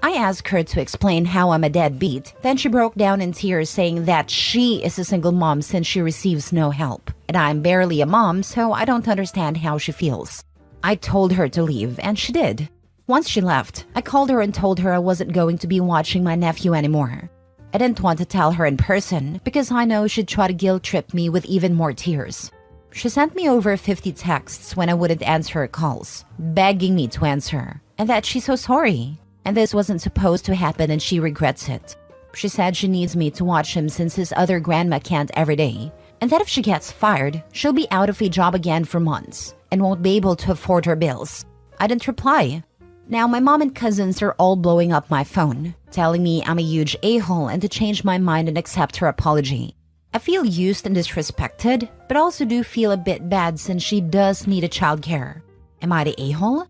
I asked her to explain how I'm a deadbeat, then she broke down in tears saying that she is a single mom since she receives no help, and I'm barely a mom, so I don't understand how she feels. I told her to leave, and she did. Once she left, I called her and told her I wasn't going to be watching my nephew anymore. I didn't want to tell her in person because I know she'd try to guilt trip me with even more tears. She sent me over 50 texts when I wouldn't answer her calls, begging me to answer, and that she's so sorry, and this wasn't supposed to happen and she regrets it. She said she needs me to watch him since his other grandma can't every day, and that if she gets fired, she'll be out of a job again for months and won't be able to afford her bills. I didn't reply. Now my mom and cousins are all blowing up my phone, telling me I'm a huge a-hole and to change my mind and accept her apology. I feel used and disrespected, but also do feel a bit bad since she does need a childcare. Am I the a-hole?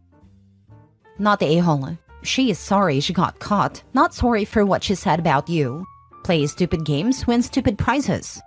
Not the a-hole. She is sorry she got caught, not sorry for what she said about you. Play stupid games, win stupid prizes.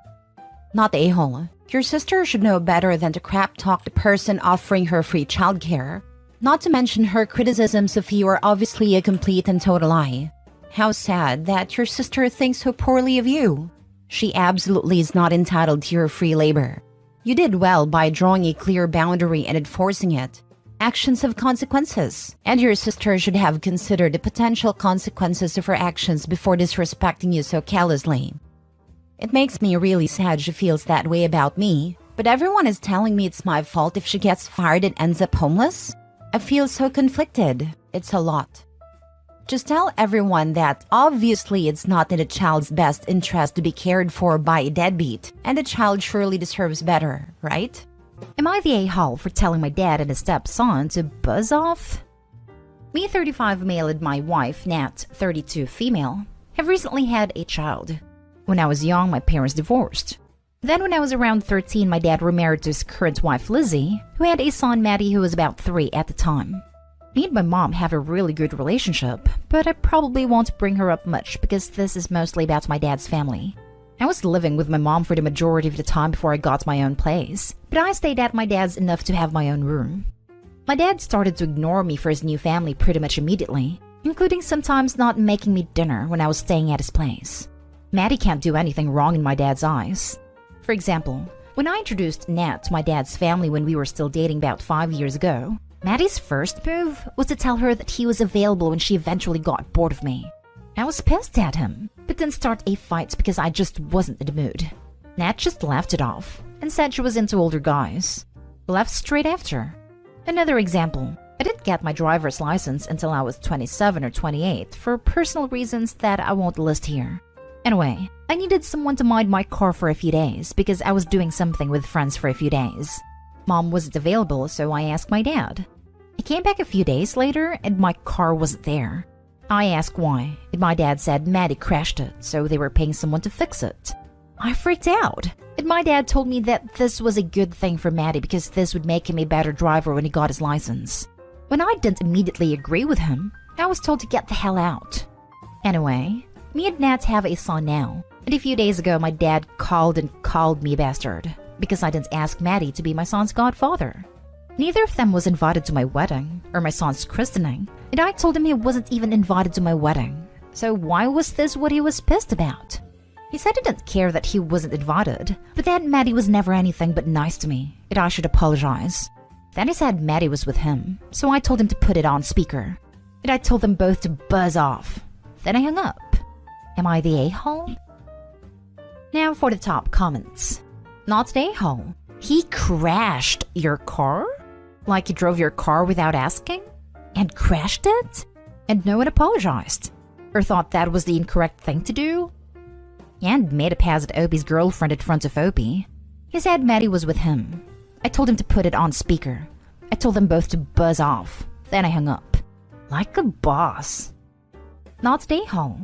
Not the a-hole. Your sister should know better than to crap talk the person offering her free childcare. Not to mention her criticisms of you are obviously a complete and total lie. How sad that your sister thinks so poorly of you. She absolutely is not entitled to your free labor. You did well by drawing a clear boundary and enforcing it. Actions have consequences, and your sister should have considered the potential consequences of her actions before disrespecting you so callously. It makes me really sad she feels that way about me, but everyone is telling me it's my fault if she gets fired and ends up homeless. I feel so conflicted. It's a lot. Just tell everyone that obviously it's not in a child's best interest to be cared for by a deadbeat, and the child surely deserves better, right? Am I the a-hole for telling my dad and his stepson to buzz off? Me, 35 male, and my wife, Nat, 32 female, have recently had a child. When I was young, my parents divorced. Then when I was around 13, my dad remarried to his current wife, Lizzie, who had a son, Maddie, who was about 3 at the time. Me and my mom have a really good relationship, but I probably won't bring her up much because this is mostly about my dad's family. I was living with my mom for the majority of the time before I got my own place, but I stayed at my dad's enough to have my own room. My dad started to ignore me for his new family pretty much immediately, including sometimes not making me dinner when I was staying at his place. Maddie can't do anything wrong in my dad's eyes. For example, when I introduced Nat to my dad's family when we were still dating about 5 years ago, Maddie's first move was to tell her that he was available when she eventually got bored of me. I was pissed at him, but didn't start a fight because I just wasn't in the mood. Nat just laughed it off and said she was into older guys. Left straight after. Another example, I didn't get my driver's license until I was 27 or 28 for personal reasons that I won't list here. Anyway, I needed someone to mind my car for a few days because I was doing something with friends for a few days. Mom wasn't available, so I asked my dad. I came back a few days later and my car wasn't there. I asked why, and my dad said Maddie crashed it, so they were paying someone to fix it. I freaked out, and my dad told me that this was a good thing for Maddie because this would make him a better driver when he got his license. When I didn't immediately agree with him, I was told to get the hell out. Anyway, me and Nat have a son now, and a few days ago my dad called me a bastard because I didn't ask Maddie to be my son's godfather. Neither of them was invited to my wedding or my son's christening, and I told him he wasn't even invited to my wedding. So why was this what he was pissed about? He said he didn't care that he wasn't invited, but that Maddie was never anything but nice to me, and I should apologize. Then he said Maddie was with him, so I told him to put it on speaker, and I told them both to buzz off. Then I hung up. Am I the a-hole? Now for the top comments. Not the a-hole. He crashed your car? Like he drove your car without asking? And crashed it? And no one apologized? Or thought that was the incorrect thing to do? And made a pass at Opie's girlfriend in front of Opie. He said Maddie was with him. I told him to put it on speaker. I told them both to buzz off. Then I hung up. Like a boss. Not the a-hole.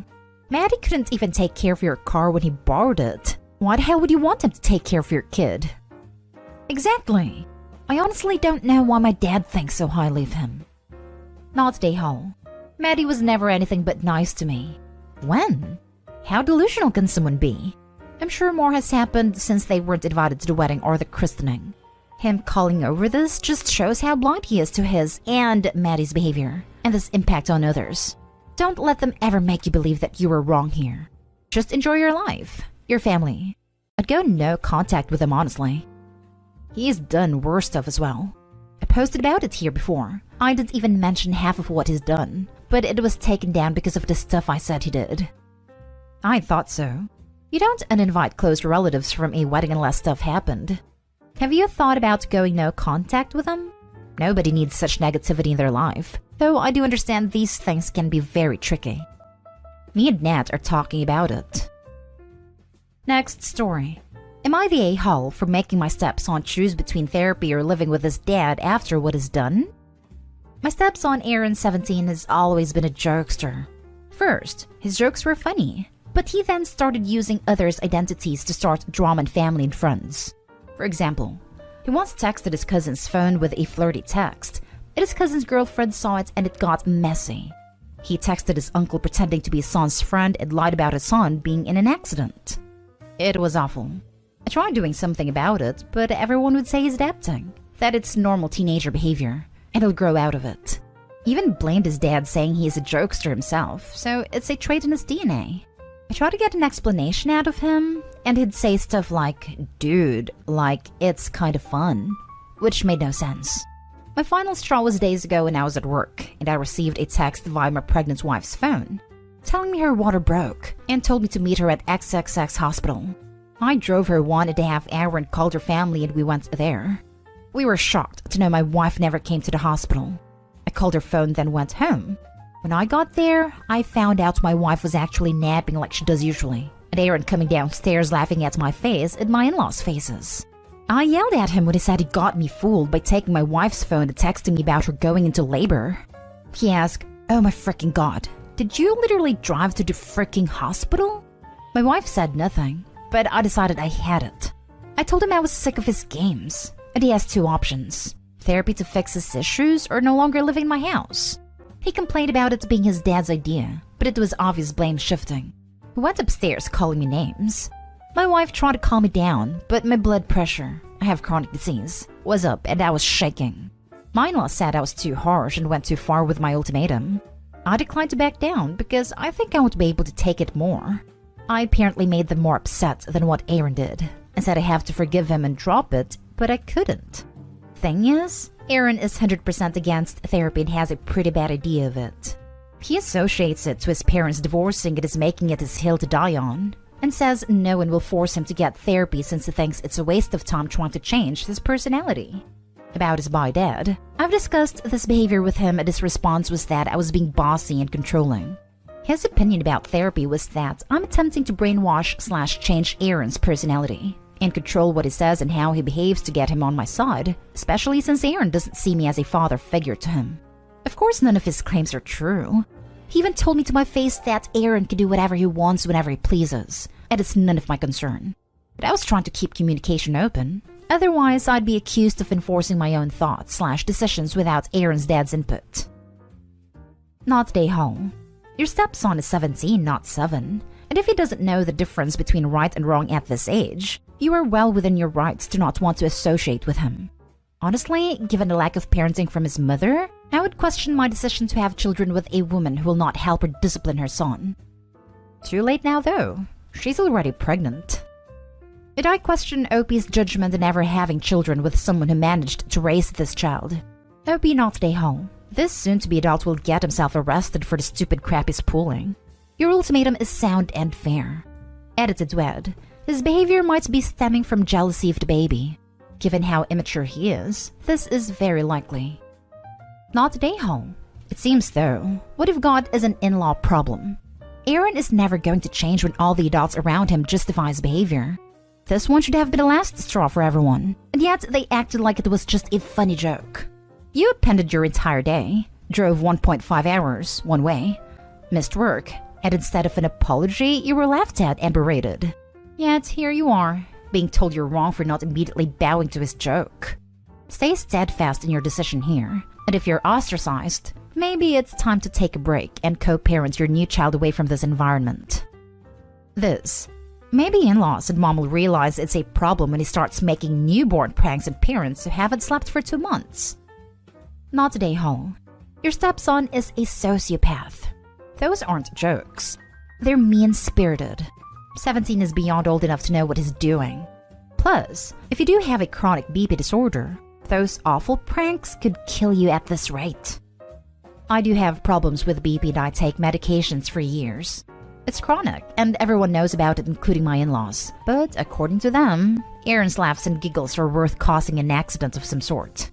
Maddie couldn't even take care of your car when he borrowed it. Why the hell would you want him to take care of your kid? Exactly. I honestly don't know why my dad thinks so highly of him. Not the a-hole. Maddie was never anything but nice to me. When? How delusional can someone be? I'm sure more has happened since they weren't invited to the wedding or the christening. Him calling over this just shows how blind he is to his and Maddie's behavior and this impact on others. Don't let them ever make you believe that you were wrong here. Just enjoy your life, your family. I'd go no contact with him honestly. He's done worse stuff as well. I posted about it here before, I didn't even mention half of what he's done, but it was taken down because of the stuff I said he did. I thought so. You don't uninvite close relatives from a wedding unless stuff happened. Have you thought about going no contact with them? Nobody needs such negativity in their life, though I do understand these things can be very tricky. Me and Nat are talking about it. Next story. Am I the a-hole for making my stepson choose between therapy or living with his dad after what is done? My stepson Aaron, 17, has always been a jokester. First, his jokes were funny, but he then started using others' identities to start drama in family and friends. For example, he once texted his cousin's phone with a flirty text, and his cousin's girlfriend saw it and it got messy. He texted his uncle pretending to be his son's friend and lied about his son being in an accident. It was awful. I tried doing something about it, but everyone would say he's adapting, that it's normal teenager behavior, and he'll grow out of it. He even blamed his dad, saying he is a jokester himself, so it's a trait in his DNA. I tried to get an explanation out of him, and he'd say stuff like, dude, like, it's kind of fun, which made no sense. My final straw was days ago when I was at work, and I received a text via my pregnant wife's phone, telling me her water broke, and told me to meet her at XXX hospital. I drove her 1.5 hours and called her family, and we went there. We were shocked to know my wife never came to the hospital. I called her phone, then went home. When I got there, I found out my wife was actually napping like she does usually, and Aaron coming downstairs laughing at my face and my in-laws' faces. I yelled at him when he said he got me fooled by taking my wife's phone and texting me about her going into labor. He asked, "Oh my freaking god, did you literally drive to the freaking hospital?" My wife said nothing, but I decided I had it. I told him I was sick of his games, and he has 2 options: therapy to fix his issues or no longer living in my house. He complained about it being his dad's idea, but it was obvious blame shifting. He went upstairs calling me names. My wife tried to calm me down, but my blood pressure, I have chronic disease, was up and I was shaking. My in-law said I was too harsh and went too far with my ultimatum. I declined to back down because I think I won't be able to take it more. I apparently made them more upset than what Aaron did, and said I have to forgive him and drop it, but I couldn't. Thing is, Aaron is 100% against therapy and has a pretty bad idea of it. He associates it to his parents divorcing and is making it his hill to die on, and says no one will force him to get therapy since he thinks it's a waste of time trying to change his personality. About his bi dad, I've discussed this behavior with him and his response was that I was being bossy and controlling. His opinion about therapy was that I'm attempting to brainwash/change Aaron's personality and control what he says and how he behaves to get him on my side, especially since Aaron doesn't see me as a father figure to him. Of course, none of his claims are true. He even told me to my face that Aaron can do whatever he wants whenever he pleases, and it's none of my concern. But I was trying to keep communication open. Otherwise, I'd be accused of enforcing my own thoughts/decisions without Aaron's dad's input. Not day home. Your stepson is 17, not 7, and if he doesn't know the difference between right and wrong at this age, you are well within your rights to not want to associate with him. Honestly, given the lack of parenting from his mother, I would question my decision to have children with a woman who will not help her discipline her son. Too late now though, she's already pregnant. Did I question Opie's judgment in ever having children with someone who managed to raise this child? Opie not day home. This soon-to-be adult will get himself arrested for the stupid crap he's pulling. Your ultimatum is sound and fair. Edited Wed. His behavior might be stemming from jealousy of the baby. Given how immature he is, this is very likely. Not day home. It seems though, what you've got is an in-law problem. Aaron is never going to change when all the adults around him justify his behavior. This one should have been the last straw for everyone, and yet they acted like it was just a funny joke. You appended your entire day, drove 1.5 hours one way, missed work, and instead of an apology, you were laughed at and berated. Yet here you are, being told you're wrong for not immediately bowing to his joke. Stay steadfast in your decision here, and if you're ostracized, maybe it's time to take a break and co-parent your new child away from this environment. Maybe in-laws and mom will realize it's a problem when he starts making newborn pranks on parents who haven't slept for 2 months. Not today, home. Your stepson is a sociopath. Those aren't jokes. They're mean-spirited. 17 is beyond old enough to know what he's doing. Plus, if you do have a chronic BP disorder, Those awful pranks could kill you at this rate. I do have problems with BP and I take medications for years. It's chronic, and everyone knows about it, including my in-laws. But according to them, Aaron's laughs and giggles are worth causing an accident of some sort.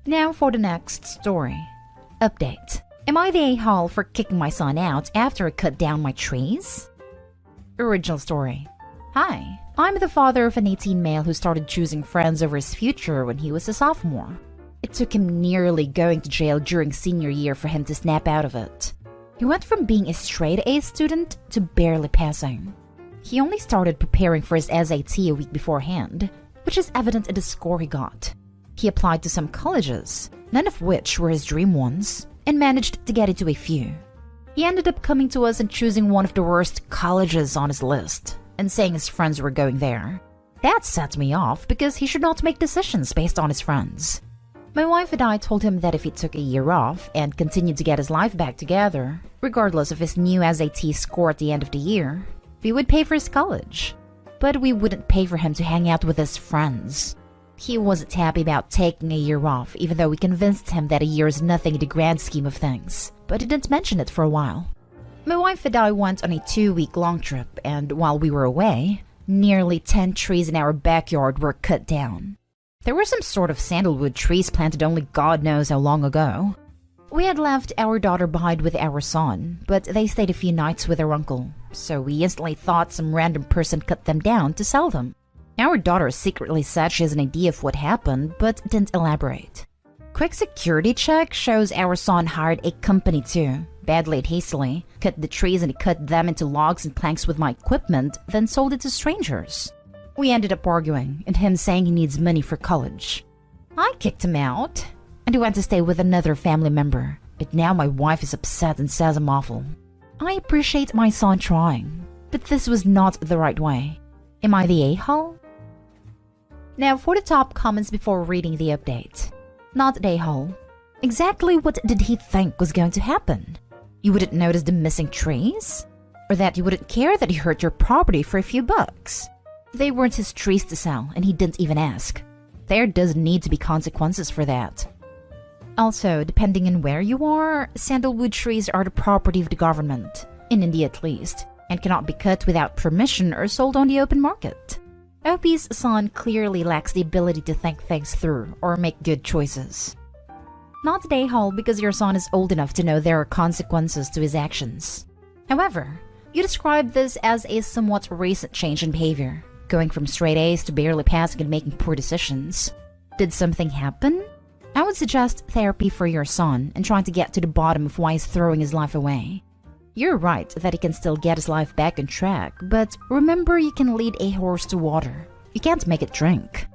Now for the next story. Update. Am I the a-hole for kicking my son out after I cut down my trees? Original story. Hi, I'm the father of an 18 male who started choosing friends over his future when he was a sophomore. It took him nearly going to jail during senior year for him to snap out of it. He went from being a straight A student to barely passing. He only started preparing for his SAT a week beforehand, which is evident in the score he got. He applied to some colleges, none of which were his dream ones, and managed to get into a few. He ended up coming to us and choosing one of the worst colleges on his list, and saying his friends were going there. That set me off because he should not make decisions based on his friends. My wife and I told him that if he took a year off and continued to get his life back together, regardless of his new SAT score at the end of the year, we would pay for his college. But we wouldn't pay for him to hang out with his friends. He wasn't happy about taking a year off, even though we convinced him that a year is nothing in the grand scheme of things, but he didn't mention it for a while. My wife and I went on a 2-week long trip, and while we were away, nearly 10 trees in our backyard were cut down. There were some sort of sandalwood trees planted only God knows how long ago. We had left our daughter behind with our son, but they stayed a few nights with her uncle, so we instantly thought some random person cut them down to sell them. Our daughter secretly said she has an idea of what happened, but didn't elaborate. Quick security check shows our son hired a company to, badly and hastily, cut the trees and cut them into logs and planks with my equipment, then sold it to strangers. We ended up arguing, and him saying he needs money for college. I kicked him out, and he went to stay with another family member, but now my wife is upset and says I'm awful. I appreciate my son trying, but this was not the right way. Am I the a-hole? Now for the top comments before reading the update. Not the a-hole. Exactly what did he think was going to happen? You wouldn't notice the missing trees? Or that you wouldn't care that he hurt your property for a few bucks? They weren't his trees to sell, and he didn't even ask. There does need to be consequences for that. Also, depending on where you are, sandalwood trees are the property of the government, in India at least, and cannot be cut without permission or sold on the open market. OP's son clearly lacks the ability to think things through or make good choices. Not the a-hole because your son is old enough to know there are consequences to his actions. However, you describe this as a somewhat recent change in behavior, going from straight A's to barely passing and making poor decisions. Did something happen? I would suggest therapy for your son and trying to get to the bottom of why he's throwing his life away. You're right that he can still get his life back on track, but remember you can lead a horse to water. You can't make it drink.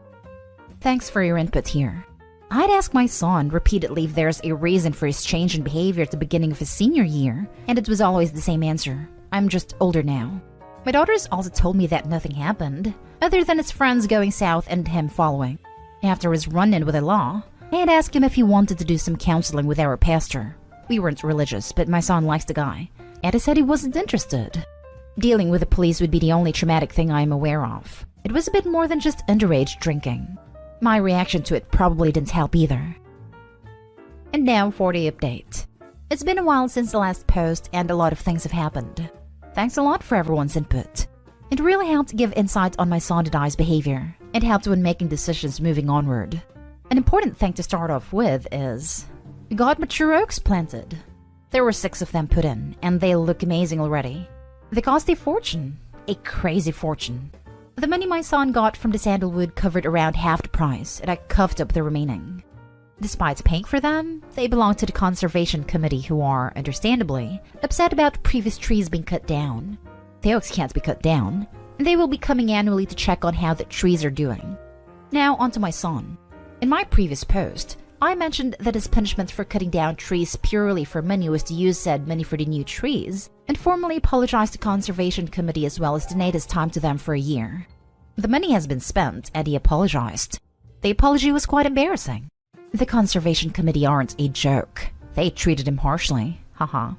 Thanks for your input here. I'd ask my son repeatedly if there's a reason for his change in behavior at the beginning of his senior year, and it was always the same answer. I'm just older now. My daughters also told me that nothing happened, other than his friends going south and him following. After his run-in with the law, I had asked him if he wanted to do some counseling with our pastor. We weren't religious, but my son likes the guy, and he said he wasn't interested. Dealing with the police would be the only traumatic thing I am aware of. It was a bit more than just underage drinking. My reaction to it probably didn't help either. And now for the update. It's been a while since the last post and a lot of things have happened. Thanks a lot for everyone's input. It really helped give insight on my son and I's behavior, and helped when making decisions moving onward. An important thing to start off with is, we got mature oaks planted. There were 6 of them put in, and they look amazing already. They cost a fortune, a crazy fortune. The money my son got from the sandalwood covered around half the price, and I coughed up the remaining. Despite paying for them, they belong to the conservation committee who are, understandably, upset about previous trees being cut down. The oaks can't be cut down, and they will be coming annually to check on how the trees are doing. Now onto my son. In my previous post, I mentioned that his punishment for cutting down trees purely for money was to use said money for the new trees, and formally apologize to conservation committee as well as donate his time to them for a year. The money has been spent, and he apologized. The apology was quite embarrassing. The conservation committee aren't a joke. They treated him harshly. Haha.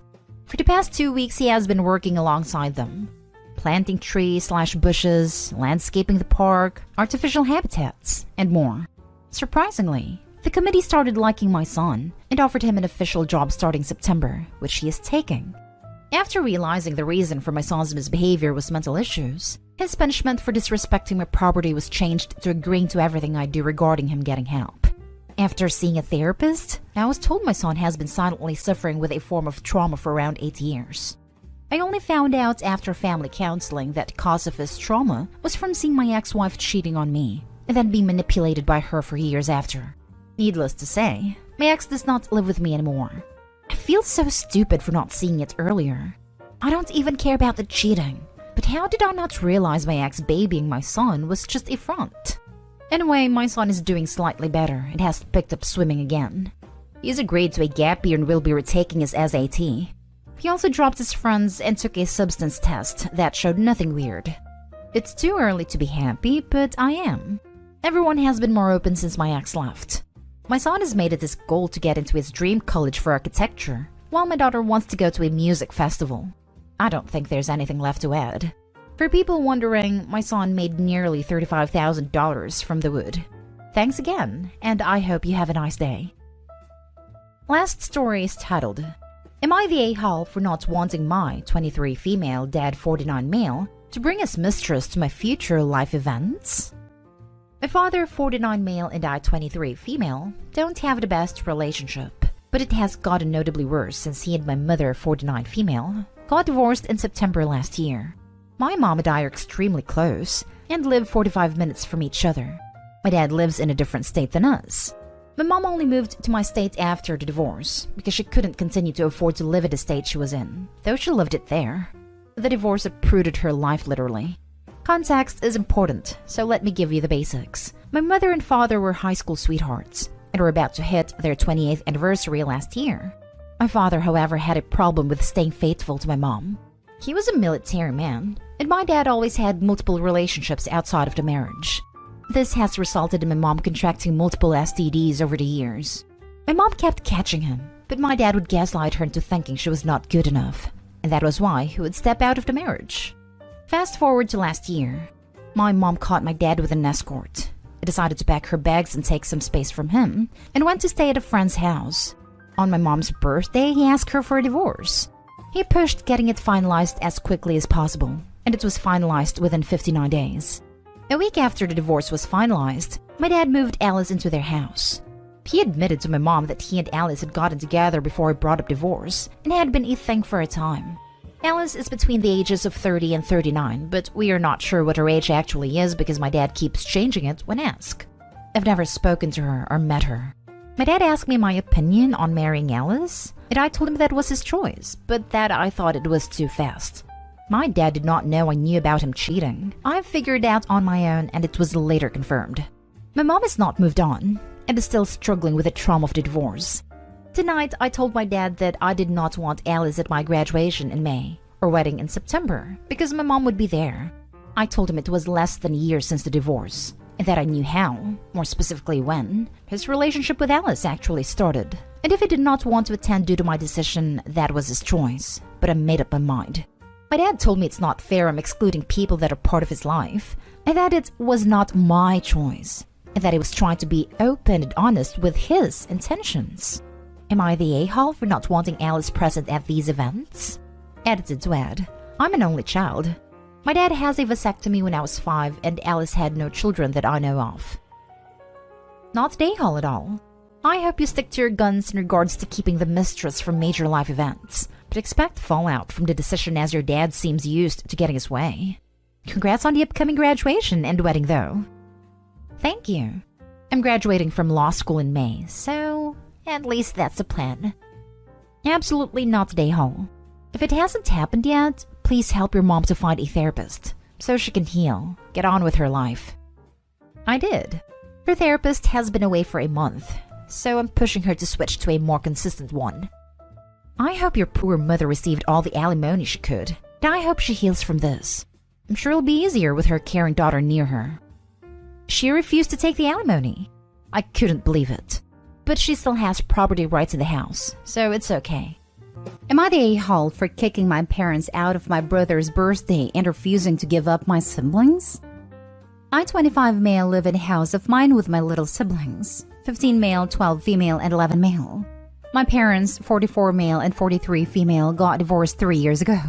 For the past 2 weeks he has been working alongside them. Planting trees/bushes, landscaping the park, artificial habitats, and more. Surprisingly, the committee started liking my son and offered him an official job starting September, which he is taking. After realizing the reason for my son's misbehavior was mental issues, his punishment for disrespecting my property was changed to agreeing to everything I do regarding him getting help. After seeing a therapist, I was told my son has been silently suffering with a form of trauma for around 8 years. I only found out after family counseling that the cause of his trauma was from seeing my ex-wife cheating on me and then being manipulated by her for years after. Needless to say, my ex does not live with me anymore. I feel so stupid for not seeing it earlier. I don't even care about the cheating, but how did I not realize my ex babying my son was just a front? Anyway, my son is doing slightly better and has picked up swimming again. He's agreed to a gap year and will be retaking his SAT. He also dropped his friends and took a substance test that showed nothing weird. It's too early to be happy, but I am. Everyone has been more open since my ex left. My son has made it his goal to get into his dream college for architecture, while my daughter wants to go to a music festival. I don't think there's anything left to add. For people wondering, my son made nearly $35,000 from the wood. Thanks again, and I hope you have a nice day. Last story is titled, Am I the a-hole for not wanting my 23 female, dad 49 male to bring as mistress to my future life events? My father 49 male and I 23 female don't have the best relationship, but it has gotten notably worse since he and my mother 49 female got divorced in September last year. My mom and I are extremely close and live 45 minutes from each other. My dad lives in a different state than us. My mom only moved to my state after the divorce because she couldn't continue to afford to live at the state she was in, though she loved it there. The divorce uprooted her life literally. Context is important, so let me give you the basics. My mother and father were high school sweethearts and were about to hit their 28th anniversary last year. My father, however, had a problem with staying faithful to my mom. He was a military man, and my dad always had multiple relationships outside of the marriage. This has resulted in my mom contracting multiple STDs over the years. My mom kept catching him, but my dad would gaslight her into thinking she was not good enough, and that was why he would step out of the marriage. Fast forward to last year. My mom caught my dad with an escort. I decided to pack her bags and take some space from him, and went to stay at a friend's house. On my mom's birthday, he asked her for a divorce. He pushed getting it finalized as quickly as possible, and it was finalized within 59 days. A week after the divorce was finalized, my dad moved Alice into their house. He admitted to my mom that he and Alice had gotten together before he brought up divorce, and had been a thing for a time. Alice is between the ages of 30 and 39, but we are not sure what her age actually is because my dad keeps changing it when asked. I've never spoken to her or met her. My dad asked me my opinion on marrying Alice, and I told him that was his choice, but that I thought it was too fast. My dad did not know I knew about him cheating. I figured it out on my own, and it was later confirmed. My mom has not moved on, and is still struggling with the trauma of the divorce. Tonight, I told my dad that I did not want Alice at my graduation in May, or wedding in September, because my mom would be there. I told him it was less than a year since the divorce, and that I knew how, more specifically when, his relationship with Alice actually started. And if he did not want to attend due to my decision, that was his choice, but I made up my mind. My dad told me it's not fair I'm excluding people that are part of his life, and that it was not my choice, and that he was trying to be open and honest with his intentions. Am I the a-hole for not wanting Alice present at these events? Edited to add, I'm an only child. My dad has a vasectomy when I was 5, and Alice had no children that I know of. Not the a-hole at all. I hope you stick to your guns in regards to keeping the mistress from major life events, but expect fallout from the decision as your dad seems used to getting his way. Congrats on the upcoming graduation and wedding though. Thank you. I'm graduating from law school in May, so at least that's the plan. Absolutely not the a-hole. If it hasn't happened yet, please help your mom to find a therapist so she can heal, get on with her life. I did. Her therapist has been away for a month, so I'm pushing her to switch to a more consistent one. I hope your poor mother received all the alimony she could, and I hope she heals from this. I'm sure it'll be easier with her caring daughter near her. She refused to take the alimony. I couldn't believe it. But she still has property rights in the house, so it's okay. Am I the a-hole for kicking my parents out of my brother's birthday and refusing to give up my siblings? I, 25 male, live in a house of mine with my little siblings, 15 male, 12 female, and 11 male. My parents, 44 male and 43 female, got divorced 3 years ago.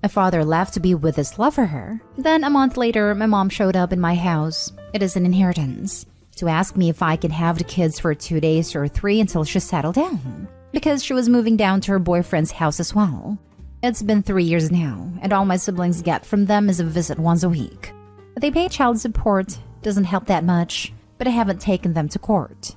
My father left to be with his lover. Then a month later, my mom showed up in my house. It is an inheritance. To ask me if I can have the kids for 2 days or 3 until she settled down. Because she was moving down to her boyfriend's house as well. It's been 3 years now, and all my siblings get from them is a visit once a week. They pay child support, doesn't help that much, but I haven't taken them to court.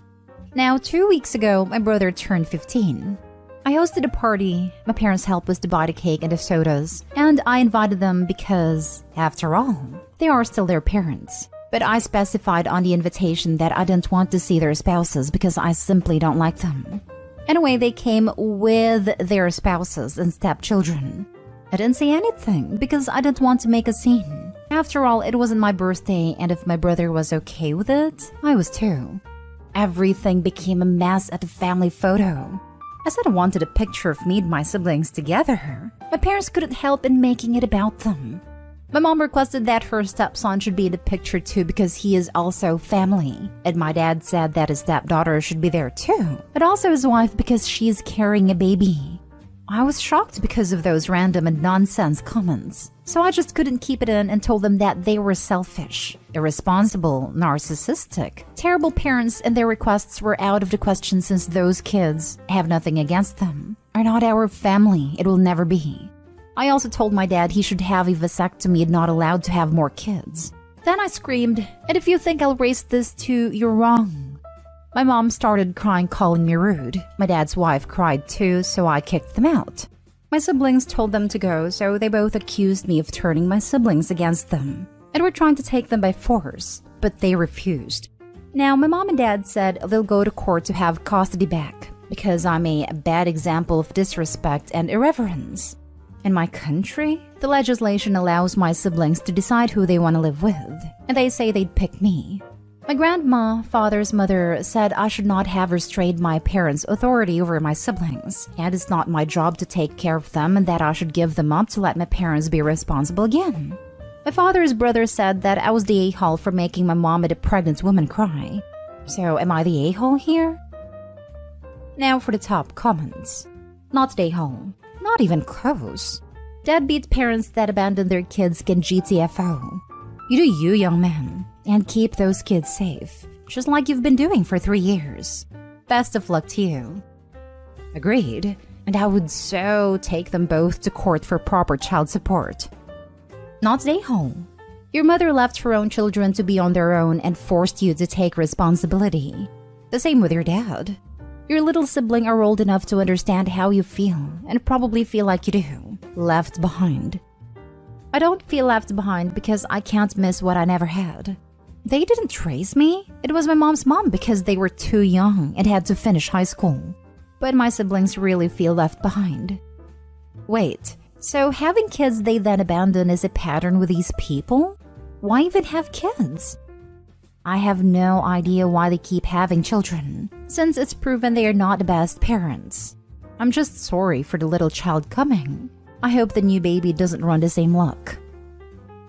Now, 2 weeks ago, my brother turned 15. I hosted a party. My parents helped us to buy the cake and the sodas, and I invited them because, after all, they are still their parents. But I specified on the invitation that I didn't want to see their spouses because I simply don't like them. Anyway, they came with their spouses and stepchildren. I didn't say anything because I didn't want to make a scene. After all, it wasn't my birthday, and if my brother was okay with it, I was too. Everything became a mess at the family photo. I said I wanted a picture of me and my siblings together. My parents couldn't help in making it about them. My mom requested that her stepson should be in the picture too because he is also family. And my dad said that his stepdaughter should be there too, but also his wife because she's carrying a baby. I was shocked because of those random and nonsense comments. So I just couldn't keep it in and told them that they were selfish, irresponsible, narcissistic, terrible parents, and their requests were out of the question since those kids, I have nothing against them, are not our family. It will never be. I also told my dad he should have a vasectomy and not allowed to have more kids. Then I screamed, "And if you think I'll raise this too, you're wrong." My mom started crying, calling me rude. My dad's wife cried too, so I kicked them out. My siblings told them to go, so they both accused me of turning my siblings against them and were trying to take them by force, but they refused. Now, my mom and dad said they'll go to court to have custody back because I'm a bad example of disrespect and irreverence. In my country, the legislation allows my siblings to decide who they want to live with, and they say they'd pick me. My grandma, father's mother, said I should not have restrained my parents' authority over my siblings, and it's not my job to take care of them and that I should give them up to let my parents be responsible again. My father's brother said that I was the a-hole for making my mom and a pregnant woman cry. So am I the a-hole here? Now for the top comments. Not the a-hole. Not even close. Deadbeat parents that abandon their kids can GTFO. You do you, young man, and keep those kids safe, just like you've been doing for 3 years. Best of luck to you. Agreed, and I would so take them both to court for proper child support. Not stay home. Your mother left her own children to be on their own and forced you to take responsibility. The same with your dad. Your little sibling are old enough to understand how you feel, and probably feel like you do, left behind. I don't feel left behind because I can't miss what I never had. They didn't raise me. It was my mom's mom because they were too young and had to finish high school. But my siblings really feel left behind. Wait, so having kids they then abandon is a pattern with these people? Why even have kids? I have no idea why they keep having children, since it's proven they are not the best parents. I'm just sorry for the little child coming. I hope the new baby doesn't run the same luck.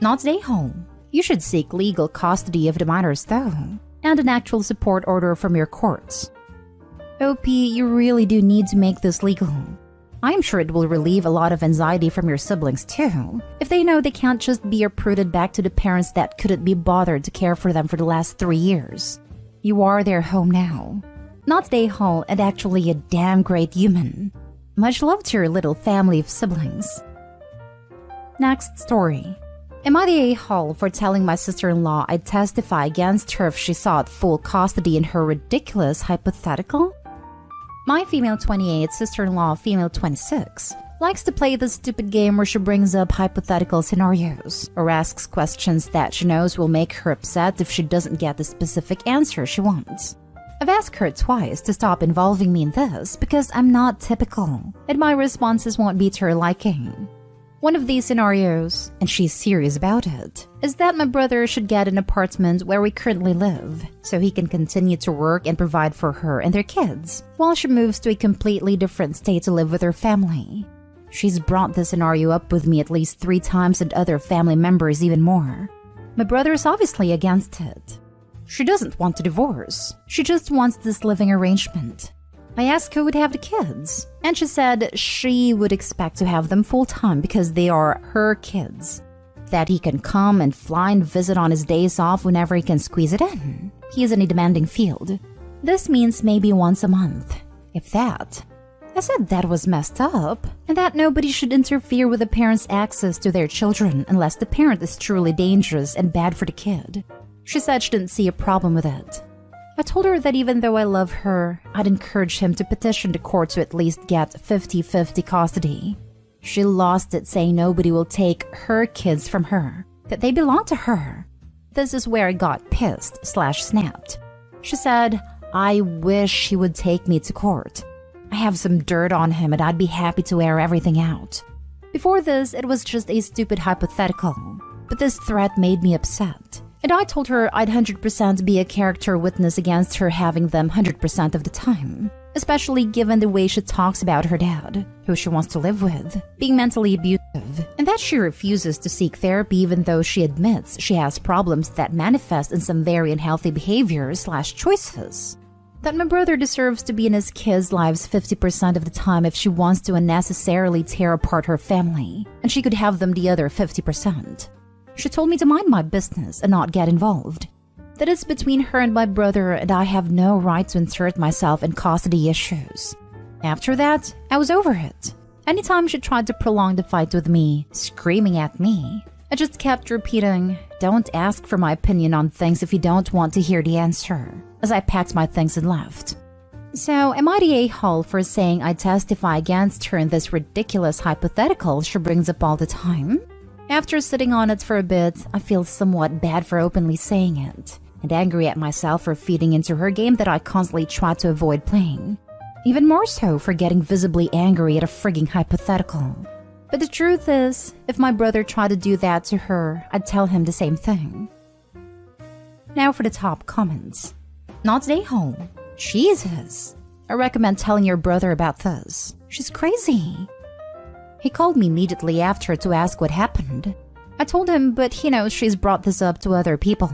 Not stay home. You should seek legal custody of the minors though, and an actual support order from your courts. OP, you really do need to make this legal. I'm sure it will relieve a lot of anxiety from your siblings too, if they know they can't just be uprooted back to the parents that couldn't be bothered to care for them for the last 3 years. You are their home now. Not stay home and actually a damn great human. Much love to your little family of siblings. Next story. Am I the a-hole for telling my sister-in-law I'd testify against her if she sought full custody in her ridiculous hypothetical? My female 28, sister-in-law female 26, likes to play this stupid game where she brings up hypothetical scenarios or asks questions that she knows will make her upset if she doesn't get the specific answer she wants. I've asked her twice to stop involving me in this because I'm not typical, and my responses won't be to her liking. One of these scenarios, and she's serious about it, is that my brother should get an apartment where we currently live, so he can continue to work and provide for her and their kids, while she moves to a completely different state to live with her family. She's brought this scenario up with me at least 3 times and other family members even more. My brother is obviously against it. She doesn't want a divorce. She just wants this living arrangement. I asked who would have the kids, and she said she would expect to have them full-time because they are her kids. That he can come and fly and visit on his days off whenever he can squeeze it in. He is in a demanding field. This means maybe once a month, if that. I said that was messed up, and that nobody should interfere with a parent's access to their children unless the parent is truly dangerous and bad for the kid. She said she didn't see a problem with it. I told her that even though I love her, I'd encourage him to petition the court to at least get 50-50 custody. She lost it, saying nobody will take her kids from her, that they belong to her. This is where I got pissed/snapped. She said, I wish he would take me to court. I have some dirt on him and I'd be happy to air everything out. Before this, it was just a stupid hypothetical, but this threat made me upset. And I told her I'd 100% be a character witness against her having them 100% of the time, especially given the way she talks about her dad, who she wants to live with, being mentally abusive, and that she refuses to seek therapy even though she admits she has problems that manifest in some very unhealthy behaviors/choices. That my brother deserves to be in his kids' lives 50% of the time if she wants to unnecessarily tear apart her family, and she could have them the other 50%. She told me to mind my business and not get involved. That is between her and my brother, and I have no right to insert myself in custody issues. After that, I was over it. Anytime she tried to prolong the fight with me, screaming at me, I just kept repeating, don't ask for my opinion on things if you don't want to hear the answer, as I packed my things and left. So, am I the a-hole for saying I testify against her in this ridiculous hypothetical she brings up all the time? After sitting on it for a bit, I feel somewhat bad for openly saying it, and angry at myself for feeding into her game that I constantly try to avoid playing. Even more so for getting visibly angry at a frigging hypothetical. But the truth is, if my brother tried to do that to her, I'd tell him the same thing. Now for the top comments. Not the a-hole. Jesus. I recommend telling your brother about this. She's crazy. He called me immediately after to ask what happened. I told him, but he knows she's brought this up to other people.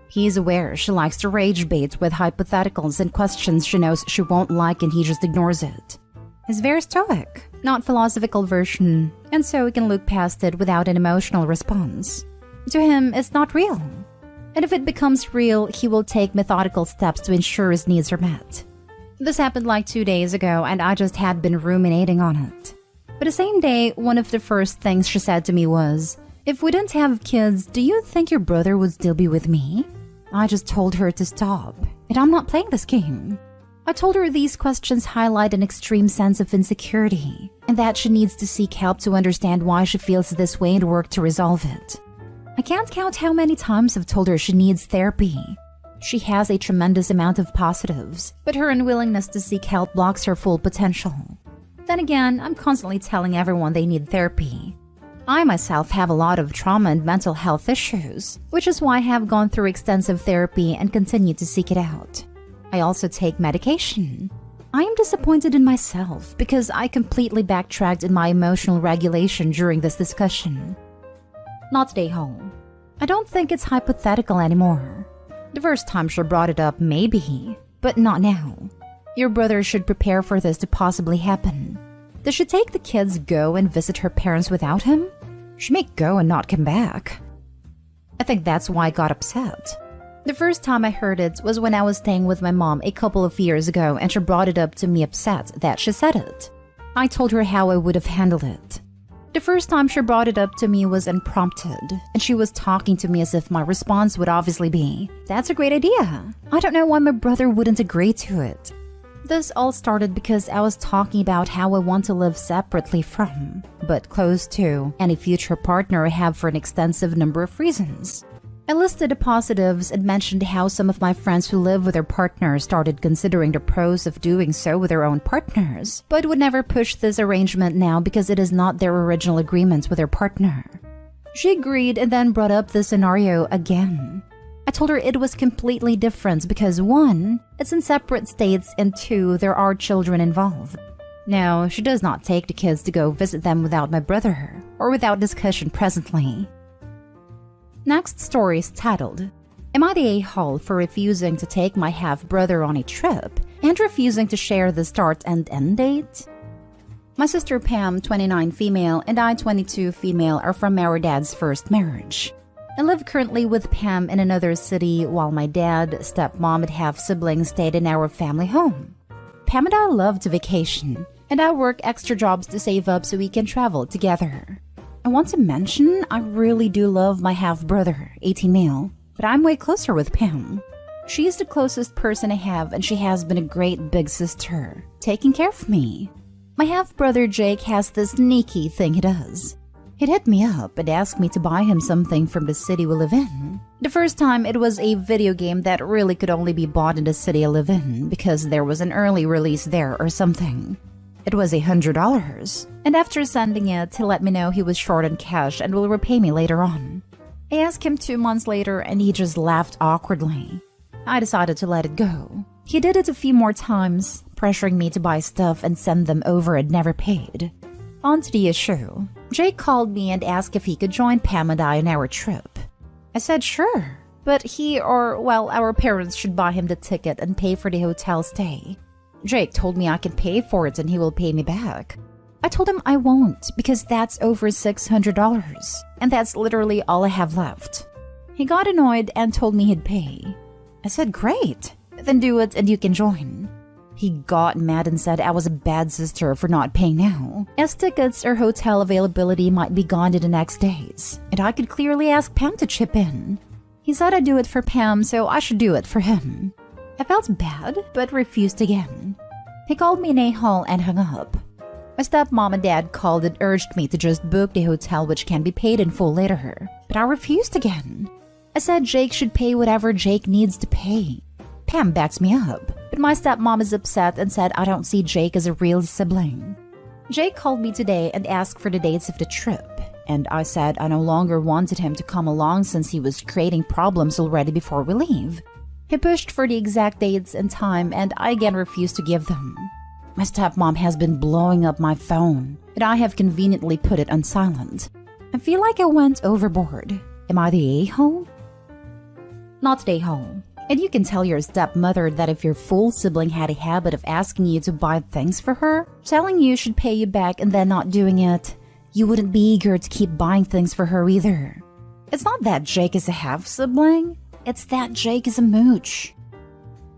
He's aware she likes to rage bait with hypotheticals and questions she knows she won't like, and he just ignores it. He's very stoic, not philosophical version, and so he can look past it without an emotional response. To him, it's not real. And if it becomes real, he will take methodical steps to ensure his needs are met. This happened like 2 days ago, and I just had been ruminating on it. But the same day, one of the first things she said to me was, if we didn't have kids, do you think your brother would still be with me? I just told her to stop, and I'm not playing this game. I told her these questions highlight an extreme sense of insecurity, and that she needs to seek help to understand why she feels this way and work to resolve it. I can't count how many times I've told her she needs therapy. She has a tremendous amount of positives, but her unwillingness to seek help blocks her full potential. Then again, I'm constantly telling everyone they need therapy. I myself have a lot of trauma and mental health issues, which is why I have gone through extensive therapy and continue to seek it out. I also take medication. I am disappointed in myself because I completely backtracked in my emotional regulation during this discussion. Not today, home. I don't think it's hypothetical anymore. The first time she brought it up, maybe, but not now. Your brother should prepare for this to possibly happen. Does she take the kids go and visit her parents without him? She may go and not come back. I think that's why I got upset. The first time I heard it was when I was staying with my mom a couple of years ago, and she brought it up to me upset that she said it. I told her how I would have handled it. The first time she brought it up to me was unprompted, and she was talking to me as if my response would obviously be, "That's a great idea. I don't know why my brother wouldn't agree to it." This all started because I was talking about how I want to live separately from, but close to, any future partner I have for an extensive number of reasons. I listed the positives and mentioned how some of my friends who live with their partners started considering the pros of doing so with their own partners, but would never push this arrangement now because it is not their original agreement with their partner. She agreed and then brought up the scenario again. I told her it was completely different because 1, it's in separate states, and 2, there are children involved. No, she does not take the kids to go visit them without my brother, or without discussion presently. Next story is titled, Am I the a-hole for refusing to take my half-brother on a trip and refusing to share the start and end date? My sister Pam, 29 female, and I, 22 female, are from our dad's first marriage. I live currently with Pam in another city while my dad, stepmom, and half-siblings stayed in our family home. Pam and I love to vacation, and I work extra jobs to save up so we can travel together. I want to mention I really do love my half-brother, 18 male, but I'm way closer with Pam. She is the closest person I have, and she has been a great big sister, taking care of me. My half-brother Jake has this sneaky thing he does. He'd hit me up and ask me to buy him something from the city we live in. The first time it was a video game that really could only be bought in the city I live in because there was an early release there or something. It was $100, and after sending it, he let me know he was short on cash and will repay me later on. I asked him 2 months later and he just laughed awkwardly. I decided to let it go. He did it a few more times, pressuring me to buy stuff and send them over and never paid. On to the issue. Jake called me and asked if he could join Pam and I on our trip. I said sure, but our parents should buy him the ticket and pay for the hotel stay. Jake told me I can pay for it and he will pay me back. I told him I won't because that's over $600, and that's literally all I have left. He got annoyed and told me he'd pay. I said great, then do it and you can join. He got mad and said I was a bad sister for not paying now, as tickets or hotel availability might be gone in the next days, and I could clearly ask Pam to chip in. He said I'd do it for Pam, so I should do it for him. I felt bad, but refused again. He called me an a-hole and hung up. My stepmom and dad called and urged me to just book the hotel, which can be paid in full later, but I refused again. I said Jake should pay whatever Jake needs to pay. Pam backs me up, but my stepmom is upset and said I don't see Jake as a real sibling. Jake called me today and asked for the dates of the trip, and I said I no longer wanted him to come along since he was creating problems already before we leave. He pushed for the exact dates and time, and I again refused to give them. My stepmom has been blowing up my phone, and I have conveniently put it on silent. I feel like I went overboard. Am I the a-hole? Not the a-hole. And you can tell your stepmother that if your full sibling had a habit of asking you to buy things for her, telling you should pay you back and then not doing it, you wouldn't be eager to keep buying things for her either. It's not that Jake is a half-sibling, it's that Jake is a mooch.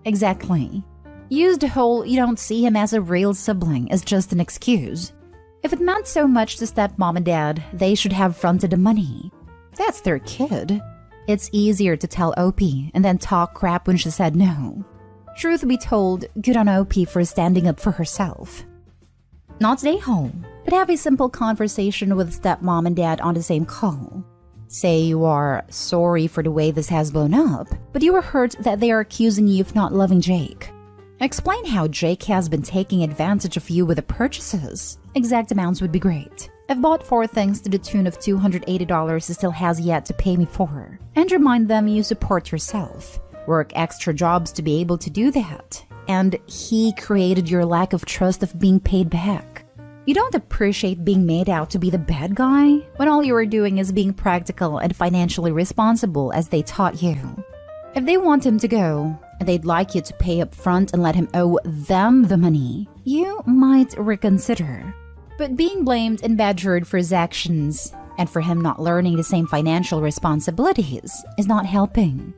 Exactly. Use the whole you don't see him as a real sibling as just an excuse. If it meant so much to stepmom and dad, they should have fronted the money. That's their kid. It's easier to tell OP and then talk crap when she said no. Truth be told, good on OP for standing up for herself. Not stay home, but have a simple conversation with stepmom and dad on the same call. Say you are sorry for the way this has blown up, but you were hurt that they are accusing you of not loving Jake. Explain how Jake has been taking advantage of you with the purchases. Exact amounts would be great. I've bought 4 things to the tune of $280 he still has yet to pay me for. And remind them you support yourself. Work extra jobs to be able to do that. And he created your lack of trust of being paid back. You don't appreciate being made out to be the bad guy when all you are doing is being practical and financially responsible as they taught you. If they want him to go, and they'd like you to pay up front and let him owe them the money, you might reconsider. But being blamed and badgered for his actions, and for him not learning the same financial responsibilities, is not helping.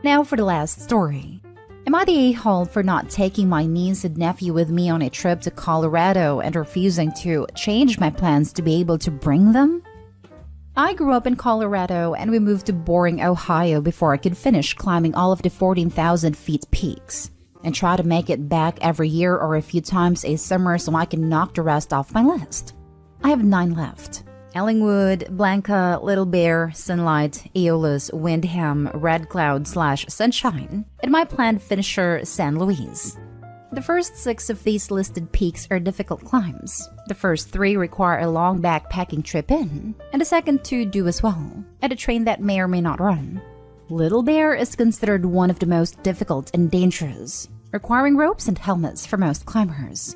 Now for the last story. Am I the a-hole for not taking my niece and nephew with me on a trip to Colorado and refusing to change my plans to be able to bring them? I grew up in Colorado and we moved to boring Ohio before I could finish climbing all of the 14,000 feet peaks and try to make it back every year or a few times a summer so I can knock the rest off my list. I have 9 left. Ellingwood, Blanca, Little Bear, Sunlight, Aeolus, Windham, Red Cloud / Sunshine, and my planned finisher, San Luis. The first 6 of these listed peaks are difficult climbs. The first 3 require a long backpacking trip in, and the second 2 do as well, and a train that may or may not run. Little Bear is considered one of the most difficult and dangerous, requiring ropes and helmets for most climbers.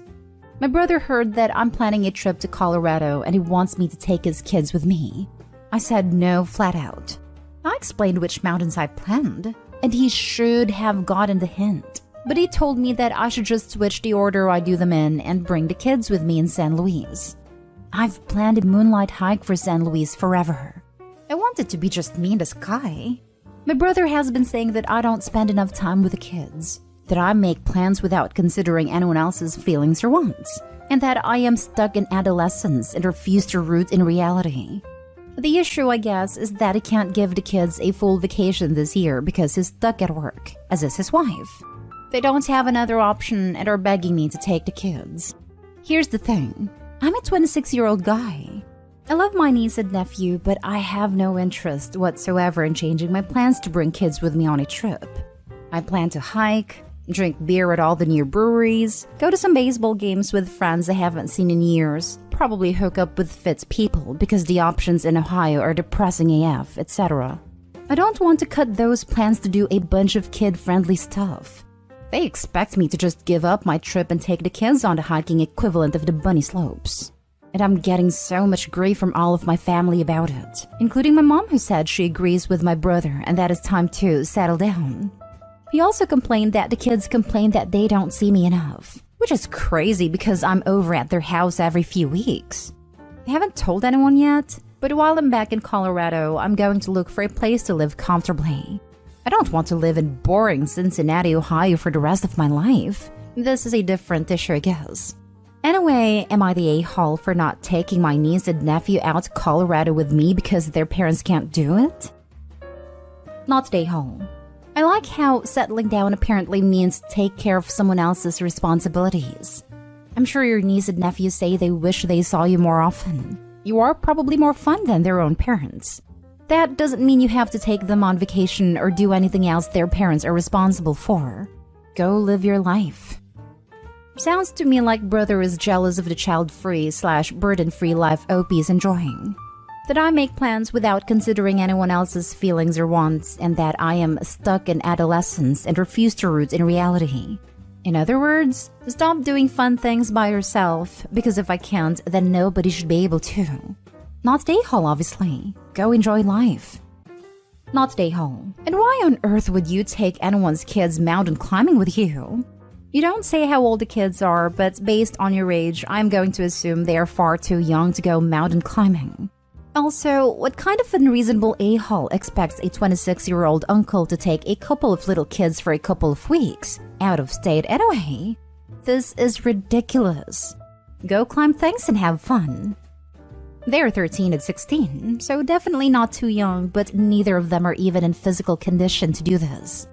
My brother heard that I'm planning a trip to Colorado and he wants me to take his kids with me. I said no flat out. I explained which mountains I planned, and he should have gotten the hint. But he told me that I should just switch the order I do them in and bring the kids with me in San Luis. I've planned a moonlight hike for San Luis forever. I want it to be just me and the sky. My brother has been saying that I don't spend enough time with the kids, that I make plans without considering anyone else's feelings or wants, and that I am stuck in adolescence and refuse to root in reality. The issue, I guess, is that he can't give the kids a full vacation this year because he's stuck at work, as is his wife. They don't have another option and are begging me to take the kids. Here's the thing. I'm a 26-year-old guy. I love my niece and nephew, but I have no interest whatsoever in changing my plans to bring kids with me on a trip. I plan to hike, drink beer at all the near breweries, go to some baseball games with friends I haven't seen in years, probably hook up with fit people because the options in Ohio are depressing AF, etc. I don't want to cut those plans to do a bunch of kid-friendly stuff. They expect me to just give up my trip and take the kids on the hiking equivalent of the bunny slopes. And I'm getting so much grief from all of my family about it, including my mom who said she agrees with my brother and that it's time to settle down. He also complained that the kids complain that they don't see me enough, which is crazy because I'm over at their house every few weeks. I haven't told anyone yet, but while I'm back in Colorado, I'm going to look for a place to live comfortably. I don't want to live in boring Cincinnati, Ohio for the rest of my life. This is a different issue, I guess. Anyway, am I the a-hole for not taking my niece and nephew out to Colorado with me because their parents can't do it? Not the a-hole. I like how settling down apparently means take care of someone else's responsibilities. I'm sure your niece and nephew say they wish they saw you more often. You are probably more fun than their own parents. That doesn't mean you have to take them on vacation or do anything else their parents are responsible for. Go live your life. Sounds to me like brother is jealous of the child-free/burden-free life OP is enjoying. That I make plans without considering anyone else's feelings or wants, and that I am stuck in adolescence and refuse to root in reality. In other words, stop doing fun things by yourself, because if I can't, then nobody should be able to. Not stay home, obviously. Go enjoy life. Not stay home. And why on earth would you take anyone's kids mountain climbing with you? You don't say how old the kids are, but based on your age, I'm going to assume they are far too young to go mountain climbing. Also, what kind of unreasonable a-hole expects a 26-year-old uncle to take a couple of little kids for a couple of weeks, out of state anyway? This is ridiculous. Go climb things and have fun. They're 13 and 16, so definitely not too young, but neither of them are even in physical condition to do this.